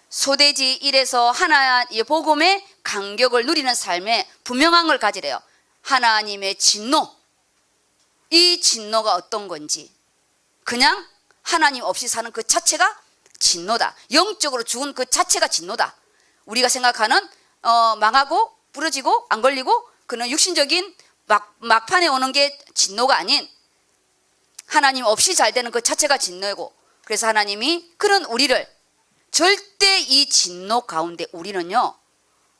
소대지 1에서 하나의 복음의 간격을 누리는 삶에 분명한 걸 가지래요. 하나님의 진노, 이 진노가 어떤 건지, 그냥 하나님 없이 사는 그 자체가 진노다. 영적으로 죽은 그 자체가 진노다. 우리가 생각하는 망하고 부러지고 안 걸리고 그는 육신적인 막판에 오는 게 진노가 아닌, 하나님 없이 잘 되는 그 자체가 진노고, 그래서 하나님이 그런 우리를 절대 이 진노 가운데 우리는요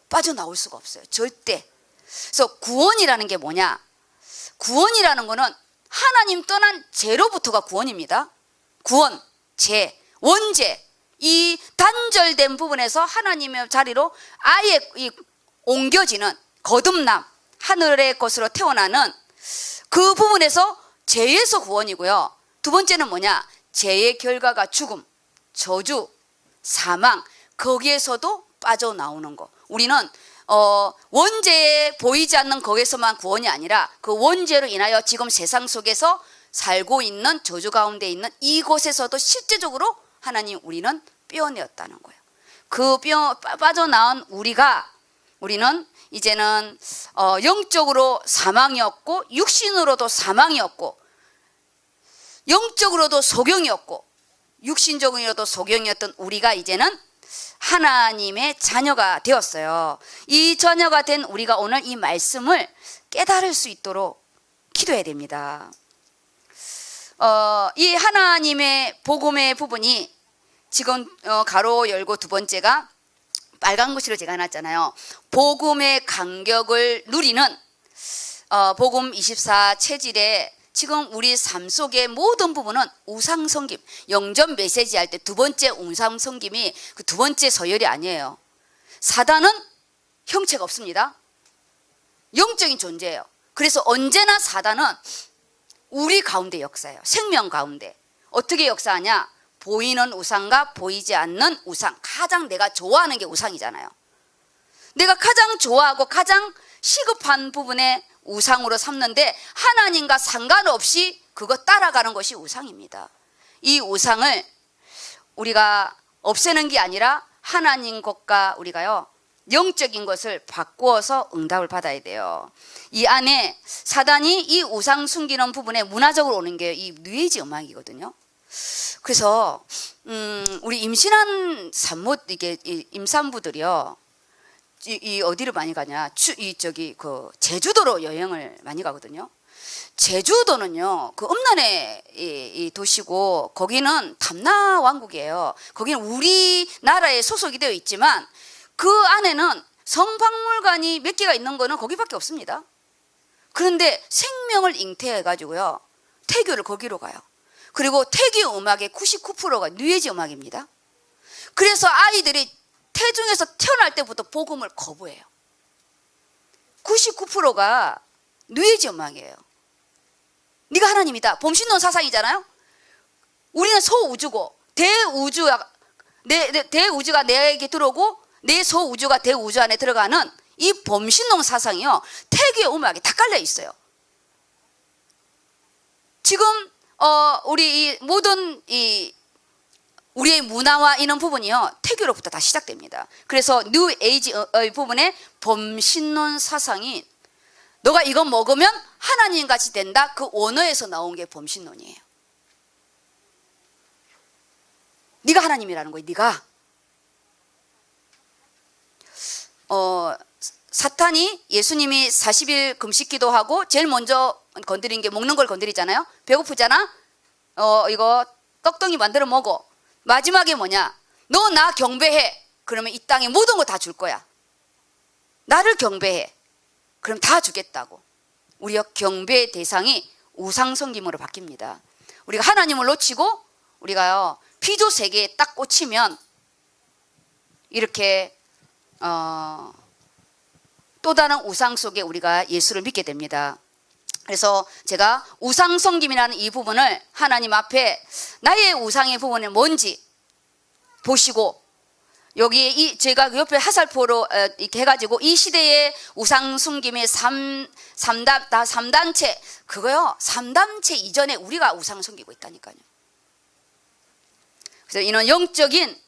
빠져나올 수가 없어요. 절대. 그래서 구원이라는 게 뭐냐, 구원이라는 거는 하나님 떠난 죄로부터가 구원입니다. 구원, 죄, 원죄, 이 단절된 부분에서 하나님의 자리로 아예 옮겨지는 거듭남, 하늘의 것으로 태어나는 그 부분에서 죄에서 구원이고요. 두 번째는 뭐냐, 죄의 결과가 죽음, 저주, 사망, 거기에서도 빠져나오는 거. 우리는 원죄에 보이지 않는 거기에서만 구원이 아니라 그 원죄로 인하여 지금 세상 속에서 살고 있는 저주 가운데 있는 이곳에서도 실제적으로 하나님 우리는 떼어내었다는 거예요. 그 빠져나온 우리는 이제는 영적으로 사망이었고 육신으로도 사망이었고 영적으로도 소경이었고 육신적으로도 소경이었던 우리가 이제는 하나님의 자녀가 되었어요. 이 자녀가 된 우리가 오늘 이 말씀을 깨달을 수 있도록 기도해야 됩니다. 이 하나님의 복음의 부분이 지금 가로 열고 두 번째가 빨간 글씨로 제가 해놨잖아요. 복음의 간격을 누리는 복음 24 체질에 지금 우리 삶 속의 모든 부분은 우상성김, 영전 메시지 할 때 두 번째 우상성김이 그 두 번째 서열이 아니에요. 사단은 형체가 없습니다. 영적인 존재예요. 그래서 언제나 사단은 우리 가운데 역사해요. 생명 가운데. 어떻게 역사하냐? 보이는 우상과 보이지 않는 우상, 가장 내가 좋아하는 게 우상이잖아요. 내가 가장 좋아하고 가장 시급한 부분에 우상으로 삼는데 하나님과 상관없이 그거 따라가는 것이 우상입니다. 이 우상을 우리가 없애는 게 아니라 하나님 것과 우리가요 영적인 것을 바꾸어서 응답을 받아야 돼요. 이 안에 사단이 이 우상 숨기는 부분에 문화적으로 오는 게 이 뉴에이지 음악이거든요. 그래서 우리 임신한 산모 이게 임산부들이요 이 어디를 많이 가냐? 그 제주도로 여행을 많이 가거든요. 제주도는요, 그 음란의 이 도시고 거기는 담나 왕국이에요. 거기는 우리나라에 소속이 되어 있지만 그 안에는 성박물관이 몇 개가 있는 거는 거기밖에 없습니다. 그런데 생명을 잉태해 가지고요, 태교를 거기로 가요. 그리고 태교 음악의 99%가 뉴에이지 음악입니다. 그래서 아이들이 태중에서 태어날 때부터 복음을 거부해요. 99%가 뉴에이지 음악이에요. 네가 하나님이다. 범신론 사상이잖아요. 우리는 소우주고 대우주가 내에게 들어오고 내 소우주가 대우주 안에 들어가는 이 범신론 사상이요. 태교의 음악이 다 깔려 있어요. 지금 우리 이 모든 우리의 문화와 이런 부분이요 태교로부터 다 시작됩니다. 그래서 뉴 에이지의 부분에 범신론 사상이 너가 이거 먹으면 하나님 같이 된다, 그 원어에서 나온 게 범신론이에요. 네가 하나님이라는 거예요. 네가 사탄이 예수님이 40일 금식 기도하고 제일 먼저 건드린 게 먹는 걸 건드리잖아요. 배고프잖아. 이거 떡덩이 만들어 먹어. 마지막에 뭐냐? 너 나 경배해. 그러면 이 땅에 모든 거 다 줄 거야. 나를 경배해. 그럼 다 주겠다고. 우리가 경배의 대상이 우상숭배로 바뀝니다. 우리가 하나님을 놓치고 우리가요 피조 세계에 딱 꽂히면 이렇게 또 다른 우상 속에 우리가 예수를 믿게 됩니다. 그래서 제가 우상 섬김이라는 이 부분을 하나님 앞에 나의 우상의 부분이 뭔지 보시고 여기에 제가 옆에 화살표로 이렇게 해가지고 이 시대의 우상 섬김의 3단체 그거요 3단체 이전에 우리가 우상 섬기고 있다니까요. 그래서 이런 영적인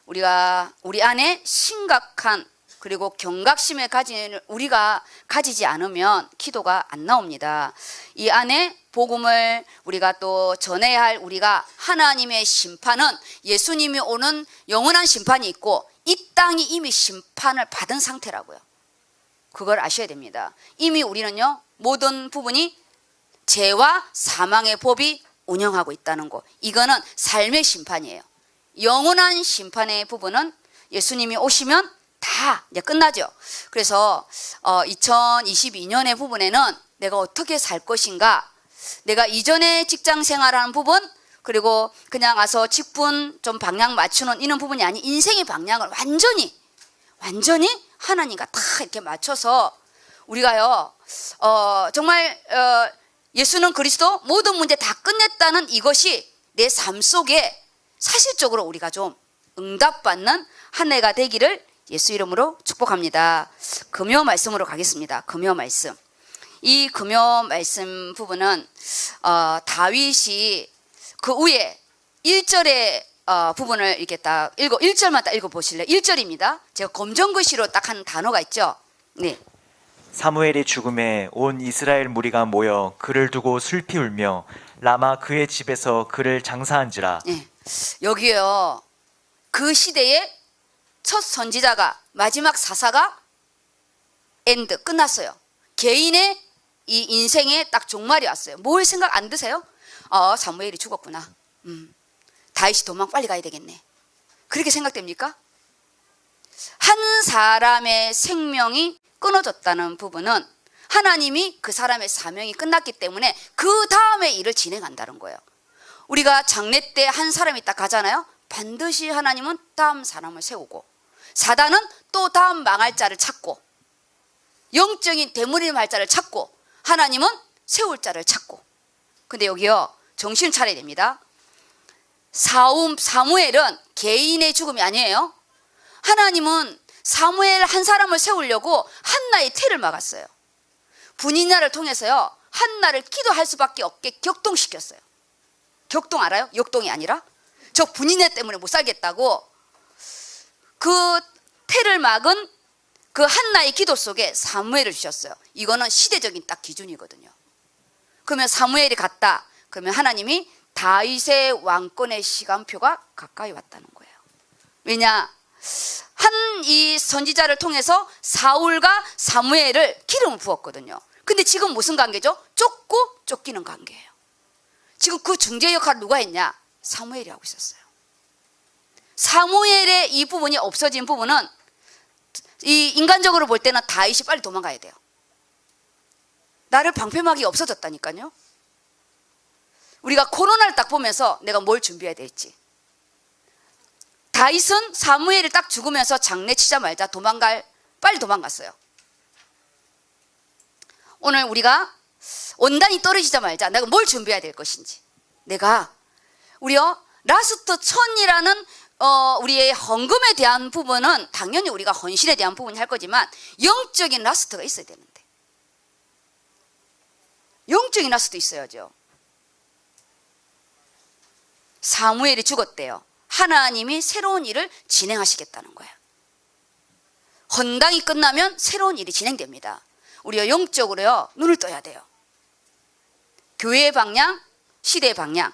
우리가 우리 안에 심각한 그리고 경각심을 가진 우리가 가지지 않으면 기도가 안 나옵니다. 이 안에 복음을 우리가 또 전해야 할 우리가 하나님의 심판은 예수님이 오는 영원한 심판이 있고 이 땅이 이미 심판을 받은 상태라고요. 그걸 아셔야 됩니다. 이미 우리는요 모든 부분이 죄와 사망의 법이 운영하고 있다는 거. 이거는 삶의 심판이에요. 영원한 심판의 부분은 예수님이 오시면 다 이제 끝나죠. 그래서 2022년의 부분에는 내가 어떻게 살 것인가, 내가 이전에 직장 생활하는 부분, 그리고 그냥 와서 직분 좀 방향 맞추는 이런 부분이 아닌 인생의 방향을 완전히 하나님과 다 이렇게 맞춰서 우리가요 정말 예수는 그리스도 모든 문제 다 끝냈다는 이것이 내 삶 속에 사실적으로 우리가 좀 응답받는 한 해가 되기를 예수 이름으로 축복합니다. 금요 말씀으로 가겠습니다. 금요 말씀. 이 금요 말씀 부분은 다윗이 그 위에 1절의 부분을 이렇게 딱 1절만 딱 읽어보실래요? 1절입니다. 제가 검정글씨로 딱 한 단어가 있죠. 네. 사무엘의 죽음에 온 이스라엘 무리가 모여 그를 두고 슬피 울며 라마 그의 집에서 그를 장사한지라. 네. 여기요. 그 시대에 첫 선지자가 마지막 사사가 엔드 끝났어요. 개인의 이 인생에 딱 종말이 왔어요. 뭘 생각 안 드세요? 사무엘이 죽었구나. 다윗이 도망 빨리 가야 되겠네. 그렇게 생각됩니까? 한 사람의 생명이 끊어졌다는 부분은 하나님이 그 사람의 사명이 끝났기 때문에 그 다음에 일을 진행한다는 거예요. 우리가 장례 때 한 사람이 딱 가잖아요. 반드시 하나님은 다음 사람을 세우고 사단은 또 다음 망할 자를 찾고 영적인 대물림할 자를 찾고 하나님은 세울 자를 찾고. 근데 여기요 정신 차려야 됩니다. 사무엘은 개인의 죽음이 아니에요. 하나님은 사무엘 한 사람을 세우려고 한나의 태를 막았어요. 분인나를 통해서요 한나를 기도할 수밖에 없게 격동시켰어요. 격동 알아요? 역동이 아니라 저 분인나 때문에 못 살겠다고 그 태를 막은 그 한나의 기도 속에 사무엘을 주셨어요. 이거는 시대적인 딱 기준이거든요. 그러면 사무엘이 갔다. 그러면 하나님이 다윗의 왕권의 시간표가 가까이 왔다는 거예요. 왜냐? 한 이 선지자를 통해서 사울과 사무엘을 기름을 부었거든요. 근데 지금 무슨 관계죠? 쫓고 쫓기는 관계예요. 지금 그 중재 역할을 누가 했냐? 사무엘이 하고 있었어요. 사무엘의 이 부분이 없어진 부분은 이 인간적으로 볼 때는 다윗이 빨리 도망가야 돼요. 나를 방패막이 없어졌다니까요. 우리가 코로나를 딱 보면서 내가 뭘 준비해야 될지. 다윗은 사무엘이 딱 죽으면서 장례 치자 말자 빨리 도망갔어요. 오늘 우리가 원단이 떨어지자 말자 내가 뭘 준비해야 될 것인지. 내가 우리요 라스트 천이라는 우리의 헌금에 대한 부분은 당연히 우리가 헌신에 대한 부분이 할 거지만 영적인 라스트가 있어야 되는데 영적인 라스트 있어야죠. 사무엘이 죽었대요. 하나님이 새로운 일을 진행하시겠다는 거예요. 헌당이 끝나면 새로운 일이 진행됩니다. 우리가 영적으로요 눈을 떠야 돼요. 교회의 방향, 시대의 방향,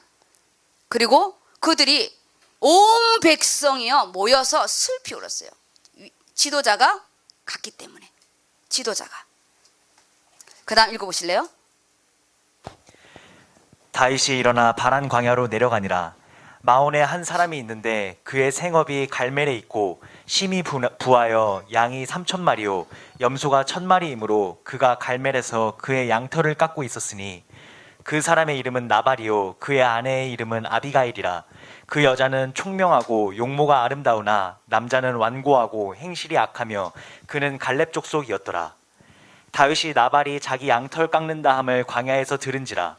그리고 그들이 온 백성이요 모여서 슬피 울었어요. 지도자가 갔기 때문에. 지도자가. 그 다음 읽어보실래요? 다윗이 일어나 바란 광야로 내려가니라. 마온에 한 사람이 있는데 그의 생업이 갈멜에 있고 심히 부하여 양이 3,000마리요 염소가 1,000마리이므로 그가 갈멜에서 그의 양털을 깎고 있었으니 그 사람의 이름은 나발이요 그의 아내의 이름은 아비가일이라. 그 여자는 총명하고 용모가 아름다우나 남자는 완고하고 행실이 악하며 그는 갈렙 족속이었더라. 다윗이 나발이 자기 양털 깎는다 함을 광야에서 들은지라.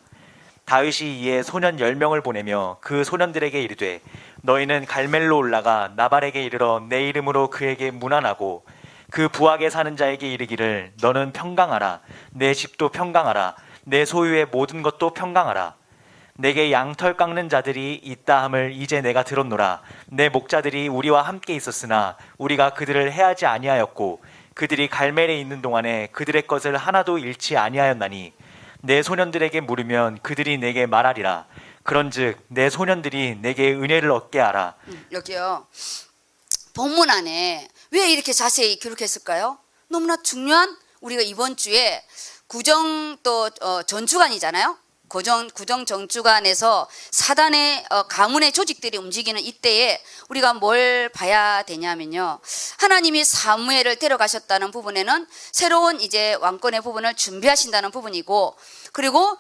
다윗이 이에 소년 10명을 보내며 그 소년들에게 이르되 너희는 갈멜로 올라가 나발에게 이르러 내 이름으로 그에게 문안하고 그 부하게 사는 자에게 이르기를 너는 평강하라. 내 집도 평강하라. 내 소유의 모든 것도 평강하라. 내게 양털 깎는 자들이 있다 함을 이제 내가 들었노라. 내 목자들이 우리와 함께 있었으나 우리가 그들을 해하지 아니하였고 그들이 갈멜에 있는 동안에 그들의 것을 하나도 잃지 아니하였나니 내 소년들에게 물으면 그들이 내게 말하리라. 그런즉 내 소년들이 내게 은혜를 얻게 하라. 여기요. 본문 안에 왜 이렇게 자세히 기록했을까요? 너무나 중요한 우리가 이번 주에 구정 또 전주간이잖아요. 구정 정주간에서 사단의 가문의 조직들이 움직이는 이때에 우리가 뭘 봐야 되냐면요. 하나님이 사무엘을 데려가셨다는 부분에는 새로운 이제 왕권의 부분을 준비하신다는 부분이고, 그리고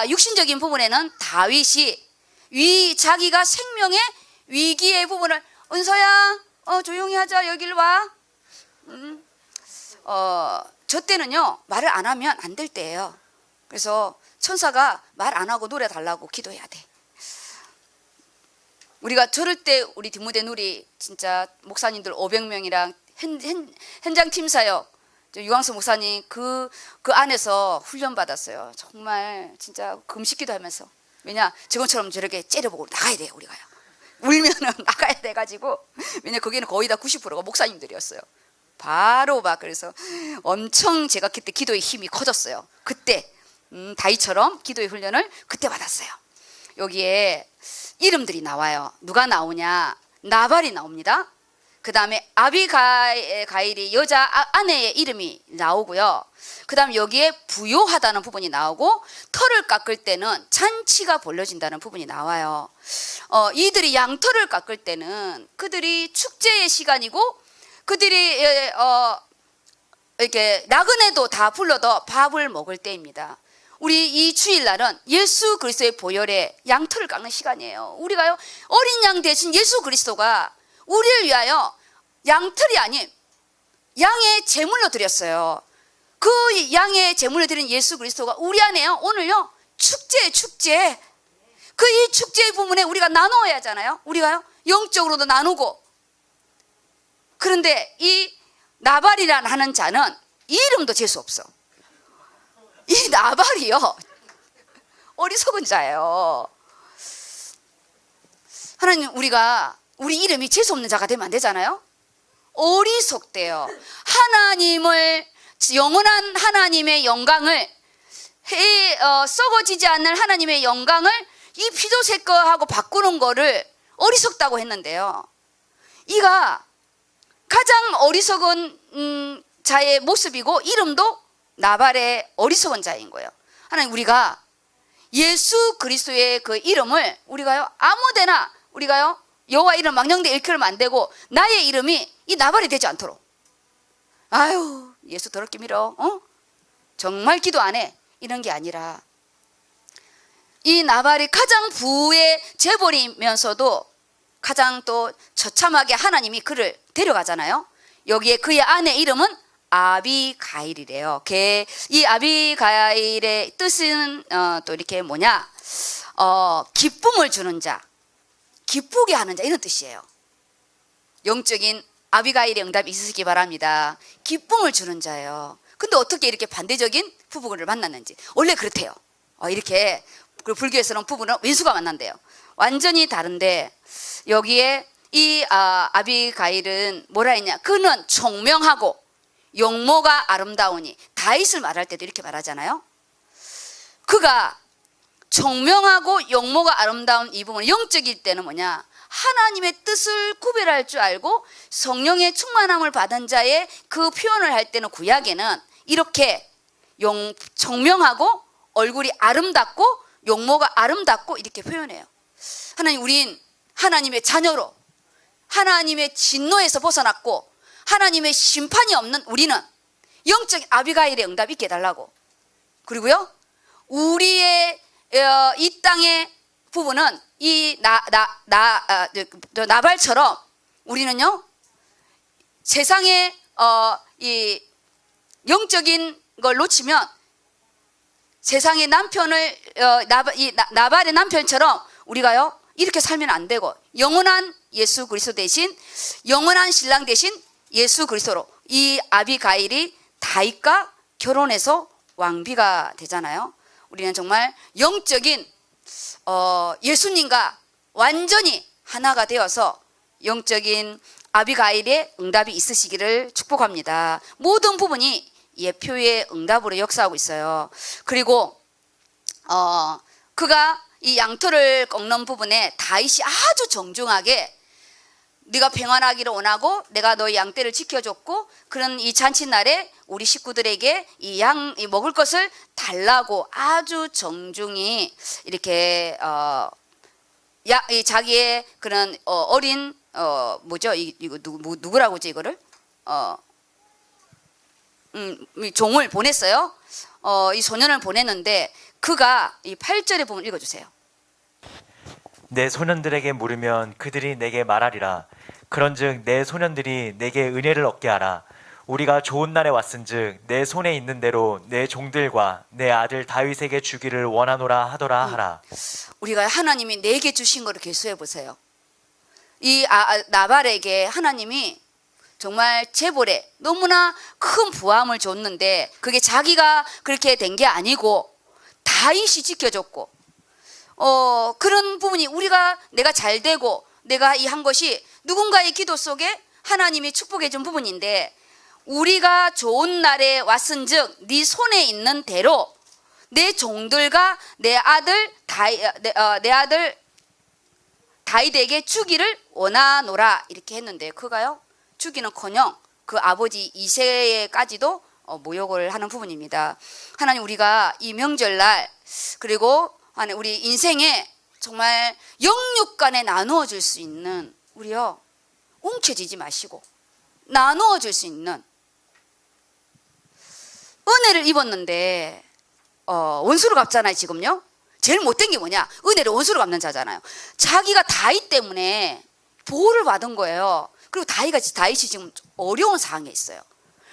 육신적인 부분에는 다윗이 자기가 생명의 위기의 부분을 은서야 조용히 하자 여길 와. 저 때는요 말을 안 하면 안 될 때예요. 그래서 천사가 말 안 하고 노래 달라고 기도해야 돼. 우리가 저럴 때 우리 디모데 누리 진짜 목사님들 500명이랑 현장 팀사역 유광수 목사님 그 안에서 훈련 받았어요. 정말 진짜 금식기도 하면서. 왜냐 저것처럼 저렇게 째려보고 나가야 돼요. 우리가요. 울면은 나가야 돼가지고. 왜냐 거기는 거의 다 90%가 목사님들이었어요. 바로 막 그래서 엄청 제가 그때 기도의 힘이 커졌어요. 그때 다윗처럼 기도의 훈련을 그때 받았어요. 여기에 이름들이 나와요. 누가 나오냐? 나발이 나옵니다. 그 다음에 아비가일이 여자 아내의 이름이 나오고요. 그 다음에 여기에 부요하다는 부분이 나오고 털을 깎을 때는 잔치가 벌어진다는 부분이 나와요. 이들이 양털을 깎을 때는 그들이 축제의 시간이고 그들이 이렇게 나그네도 다 불러도 밥을 먹을 때입니다. 우리 이 주일날은 예수 그리스도의 보혈에 양털을 깎는 시간이에요. 우리가요 어린 양 대신 예수 그리스도가 우리를 위하여 양털이 아닌 양의 제물로 드렸어요. 그 양의 제물로 드린 예수 그리스도가 우리 안에요 오늘요 축제 그 이 축제의 부분에 우리가 나누어야 하잖아요. 우리가요 영적으로도 나누고. 그런데 이 나발이라는 하는 자는 이름도 재수 없어. 이 나발이요 어리석은 자예요. 하나님 우리 이름이 재수 없는 자가 되면 안 되잖아요. 어리석대요. 하나님을 영원한 하나님의 영광을 썩어지지 않는 하나님의 영광을 이 피조새 거하고 바꾸는 거를 어리석다고 했는데요. 이가 가장 어리석은 자의 모습이고 이름도 나발의 어리석은 자인 거예요. 하나님 우리가 예수 그리스도의 그 이름을 우리가요 아무데나 우리가요 여호와 이름 망령되 일컬으면 안 되고 나의 이름이 이 나발이 되지 않도록. 아유 예수 더럽게 밀어 정말 기도 안 해 이런 게 아니라 이 나발이 가장 부의 재벌이면서도 가장 또 처참하게 하나님이 그를 데려가잖아요. 여기에 그의 아내 이름은 아비가일이래요. 이 아비가일의 뜻은 또 이렇게 뭐냐 기쁨을 주는 자, 기쁘게 하는 자 이런 뜻이에요. 영적인 아비가일의 응답이 있으시기 바랍니다. 기쁨을 주는 자예요. 근데 어떻게 이렇게 반대적인 부부를 만났는지 원래 그렇대요. 이렇게 불교에서는 부부는 왼수가 만난대요. 완전히 다른데 여기에 이 아비가일은 뭐라 했냐? 그는 총명하고 용모가 아름다우니. 다윗을 말할 때도 이렇게 말하잖아요. 그가 총명하고 용모가 아름다운 이 부분 영적일 때는 뭐냐? 하나님의 뜻을 구별할 줄 알고 성령의 충만함을 받은 자의 그 표현을 할 때는 구약에는 이렇게 총명하고 얼굴이 아름답고 용모가 아름답고 이렇게 표현해요. 하나님 우린 하나님의 자녀로 하나님의 진노에서 벗어났고 하나님의 심판이 없는 우리는 영적인 아비가일의 응답이 있게 해달라고. 그리고요, 우리의 이 땅의 부분은 이 나발처럼 우리는요, 세상의 이 영적인 걸 놓치면 세상의 남편을 나발의 남편처럼 우리가요 이렇게 살면 안 되고, 영원한 예수 그리스도 대신, 영원한 신랑 대신 예수 그리스도로 이 아비가일이 다윗과 결혼해서 왕비가 되잖아요. 우리는 정말 영적인 예수님과 완전히 하나가 되어서 영적인 아비가일의 응답이 있으시기를 축복합니다. 모든 부분이 예표의 응답으로 역사하고 있어요. 그리고 그가 이 양털을 꺾는 부분에 다윗이 아주 정중하게 네가 평안하기를 원하고 내가 너의 양떼를 지켜줬고 그런 이 잔칫날에 우리 식구들에게 이 먹을 것을 달라고 아주 정중히 이렇게 이 자기의 그런 어린 뭐죠? 이거 누구라고 하지 이거를? 종을 보냈어요. 이 소년을 보냈는데 그가 이 8절의 부분 읽어주세요. 내 소년들에게 물으면 그들이 내게 말하리라. 그런즉 내 소년들이 내게 은혜를 얻게 하라. 우리가 좋은 날에 왔은즉 내 손에 있는 대로 내 종들과 내 아들 다윗에게 주기를 원하노라 하더라 하라. 우리가 하나님이 내게 주신 거를 계수해 보세요. 이 나발에게 하나님이 정말 재벌에 너무나 큰 부함을 줬는데 그게 자기가 그렇게 된 게 아니고 다윗이 지켜줬고, 그런 부분이 내가 잘 되고 내가 이 한 것이 누군가의 기도 속에 하나님이 축복해 준 부분인데, 우리가 좋은 날에 왔은즉 네 손에 있는 대로 내 종들과 내 아들 다윗에게 주기를 원하노라 이렇게 했는데, 그가요 주기는커녕 그 아버지 이새까지도 모욕을 하는 부분입니다. 하나님, 우리가 이 명절날 그리고 우리 인생에 정말 영육간에 나누어 줄 수 있는, 우리요 움켜쥐지 마시고 나누어 줄 수 있는 은혜를 입었는데 원수로 갚잖아요. 지금요 제일 못된 게 뭐냐? 은혜를 원수로 갚는 자잖아요. 자기가 다윗 때문에 보호를 받은 거예요. 그리고 다윗이 지금 어려운 상황에 있어요.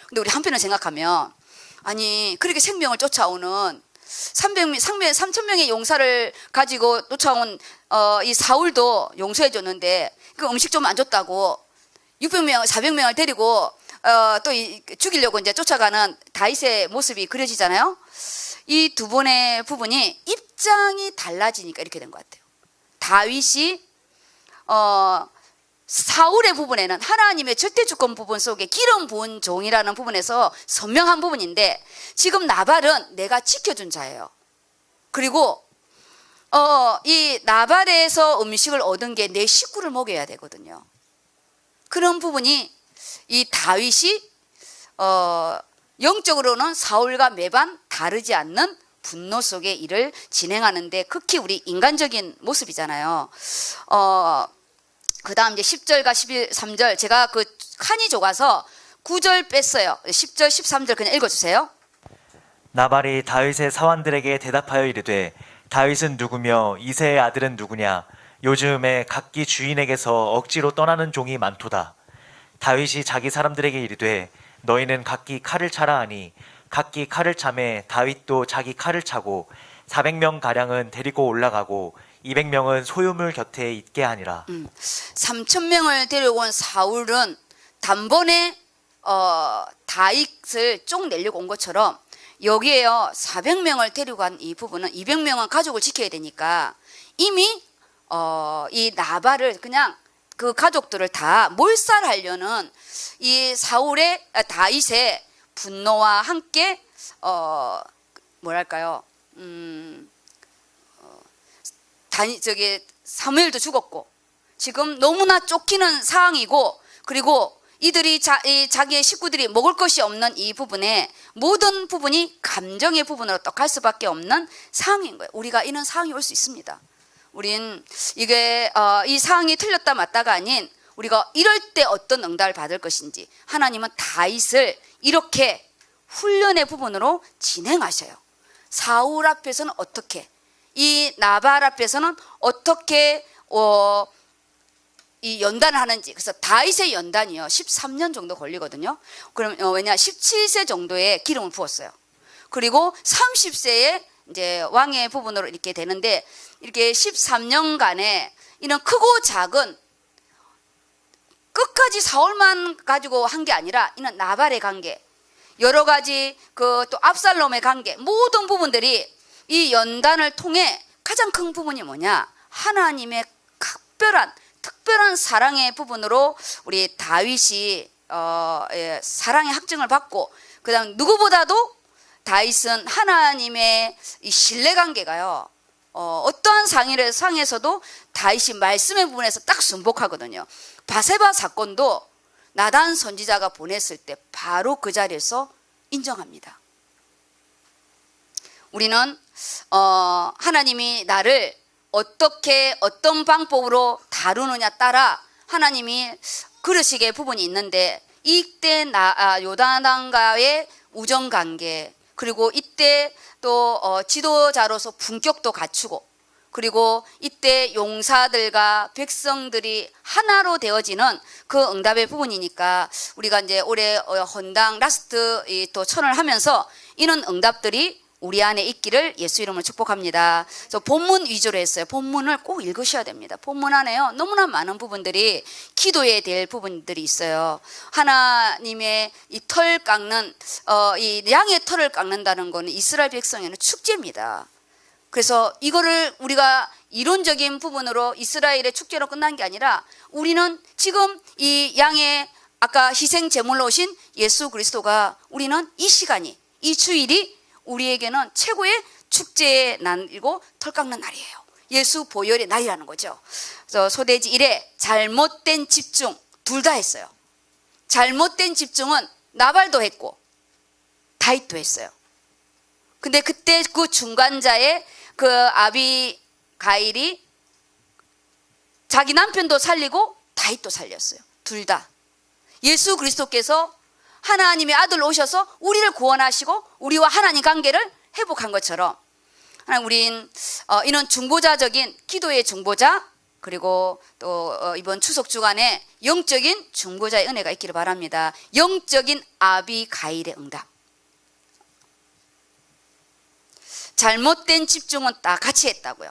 근데 우리 한편을 생각하면, 아니 그렇게 생명을 쫓아오는 3,000명의 용사를 가지고 쫓아온 이 사울도 용서해 줬는데 그 음식 좀 안 줬다고 600명, 400명을 데리고 또 죽이려고 이제 쫓아가는 다윗의 모습이 그려지잖아요. 이 두 번의 부분이 입장이 달라지니까 이렇게 된 것 같아요. 다윗이 사울의 부분에는 하나님의 절대주권 부분 속에 기름 부은 종이라는 부분에서 선명한 부분인데, 지금 나발은 내가 지켜준 자예요. 그리고 이 나발에서 음식을 얻은 게 내 식구를 먹여야 되거든요. 그런 부분이 이 다윗이 영적으로는 사울과 매반 다르지 않는 분노 속의 일을 진행하는데 극히 우리 인간적인 모습이잖아요. 그 다음 이제 10절과 13절 제가 그 칸이 좁아서 9절 뺐어요. 10절 13절 그냥 읽어주세요. 나발이 다윗의 사환들에게 대답하여 이르되 다윗은 누구며 이새의 아들은 누구냐? 요즘에 각기 주인에게서 억지로 떠나는 종이 많도다. 다윗이 자기 사람들에게 이르되 너희는 각기 칼을 차라 하니 각기 칼을 차매 다윗도 자기 칼을 차고 400명 가량은 데리고 올라가고 200명은 소유물 곁에 있게 하니라. 3,000명을 데리고 온 사울은 단번에 다윗을 쪽 내려고 온 것처럼 여기에요 400명을 데리고 간 이 부분은 200명은 가족을 지켜야 되니까 이미 이 나발을 그냥 그 가족들을 다 몰살하려는 이 다윗의 분노와 함께 뭐랄까요? 사무엘도 죽었고 지금 너무나 쫓기는 상황이고, 그리고 이들이 자기의 식구들이 먹을 것이 없는 이 부분에 모든 부분이 감정의 부분으로 또 갈 수밖에 없는 상황인 거예요. 우리가 이런 상황이 올 수 있습니다. 우린 이게 이 상황이 틀렸다 맞다가 아닌 우리가 이럴 때 어떤 응답을 받을 것인지 하나님은 다윗을 이렇게 훈련의 부분으로 진행하셔요. 사울 앞에서는 어떻게, 이 나발 앞에서는 어떻게 이 연단을 하는지. 그래서 다윗의 연단이요 13년 정도 걸리거든요. 그럼 왜냐 17세 정도의 기름을 부었어요. 그리고 30세에 이제 왕의 부분으로 이렇게 되는데 이렇게 13년간에 이런 크고 작은 끝까지 사울만 가지고 한 게 아니라 이는 나발의 관계, 여러 가지 그 또 압살롬의 관계, 모든 부분들이 이 연단을 통해 가장 큰 부분이 뭐냐? 하나님의 특별한 사랑의 부분으로 우리 다윗이 사랑의 확증을 받고, 그다음 누구보다도 다윗은 하나님의 이 신뢰 관계가요. 어떠한 상에서도 다윗이 말씀의 부분에서 딱 순복하거든요. 바세바 사건도 나단 선지자가 보냈을 때 바로 그 자리에서 인정합니다. 우리는 하나님이 나를 어떻게 어떤 방법으로 다루느냐 따라 하나님이 그러시게 부분이 있는데, 이때 요단강과의 우정관계, 그리고 이때 또 지도자로서 품격도 갖추고, 그리고 이때 용사들과 백성들이 하나로 되어지는 그 응답의 부분이니까 우리가 이제 올해 헌당 라스트 또 천을 하면서 이런 응답들이 우리 안에 있기를 예수 이름으로 축복합니다. 그래서 본문 위주로 했어요. 본문을 꼭 읽으셔야 됩니다. 본문 안에요 너무나 많은 부분들이 기도해야 될 부분들이 있어요. 하나님의 이 털 깎는 이 양의 털을 깎는다는 것은 이스라엘 백성에는 축제입니다. 그래서 이거를 우리가 이론적인 부분으로 이스라엘의 축제로 끝난 게 아니라 우리는 지금 이 양의 아까 희생 제물로 오신 예수 그리스도가, 우리는 이 시간이, 이 주일이 우리에게는 최고의 축제의 날이고 털 깎는 날이에요. 예수 보혈의 날이라는 거죠. 그래서 소돼지 1회 잘못된 집중, 둘 다 했어요. 잘못된 집중은 나발도 했고 다윗도 했어요. 근데 그때 그 중간자의 그 아비가일이 자기 남편도 살리고 다윗도 살렸어요. 둘 다. 예수 그리스도께서 하나님의 아들 오셔서 우리를 구원하시고 우리와 하나님 관계를 회복한 것처럼, 우린 이런 중보자적인 기도의 중보자, 그리고 또 이번 추석 주간에 영적인 중보자의 은혜가 있기를 바랍니다. 영적인 아비가일의 응답. 잘못된 집중은 다 같이 했다고요.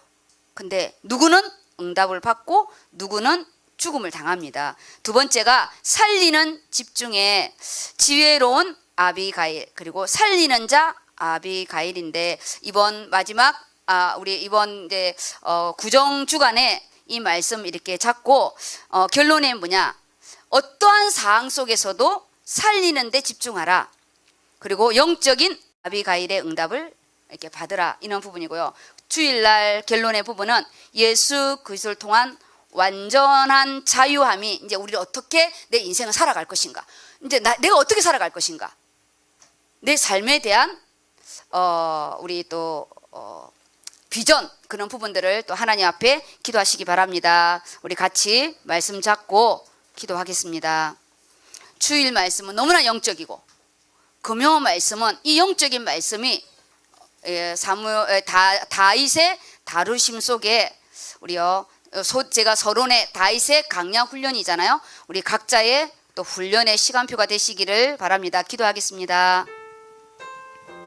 근데 누구는 응답을 받고 누구는 죽음을 당합니다. 두 번째가 살리는 집중에 지혜로운 아비가일, 그리고 살리는 자 아비가일인데, 이번 마지막 우리 이번 이제 구정 주간에 이 말씀 이렇게 잡고 결론이 뭐냐? 어떠한 상황 속에서도 살리는 데 집중하라. 그리고 영적인 아비가일의 응답을 이렇게 받으라, 이런 부분이고요. 주일날 결론의 부분은 예수 그리스도를 통한 완전한 자유함이 이제 우리를 어떻게 내 인생을 살아갈 것인가, 이제 내가 어떻게 살아갈 것인가, 내 삶에 대한 우리 또 비전, 그런 부분들을 또 하나님 앞에 기도하시기 바랍니다. 우리 같이 말씀 잡고 기도하겠습니다. 주일 말씀은 너무나 영적이고, 금요 말씀은 이 영적인 말씀이 다윗의 다루심 속에 우리요, 제가 서론의 다윗의 강약 훈련이잖아요. 우리 각자의 또 훈련의 시간표가 되시기를 바랍니다. 기도하겠습니다.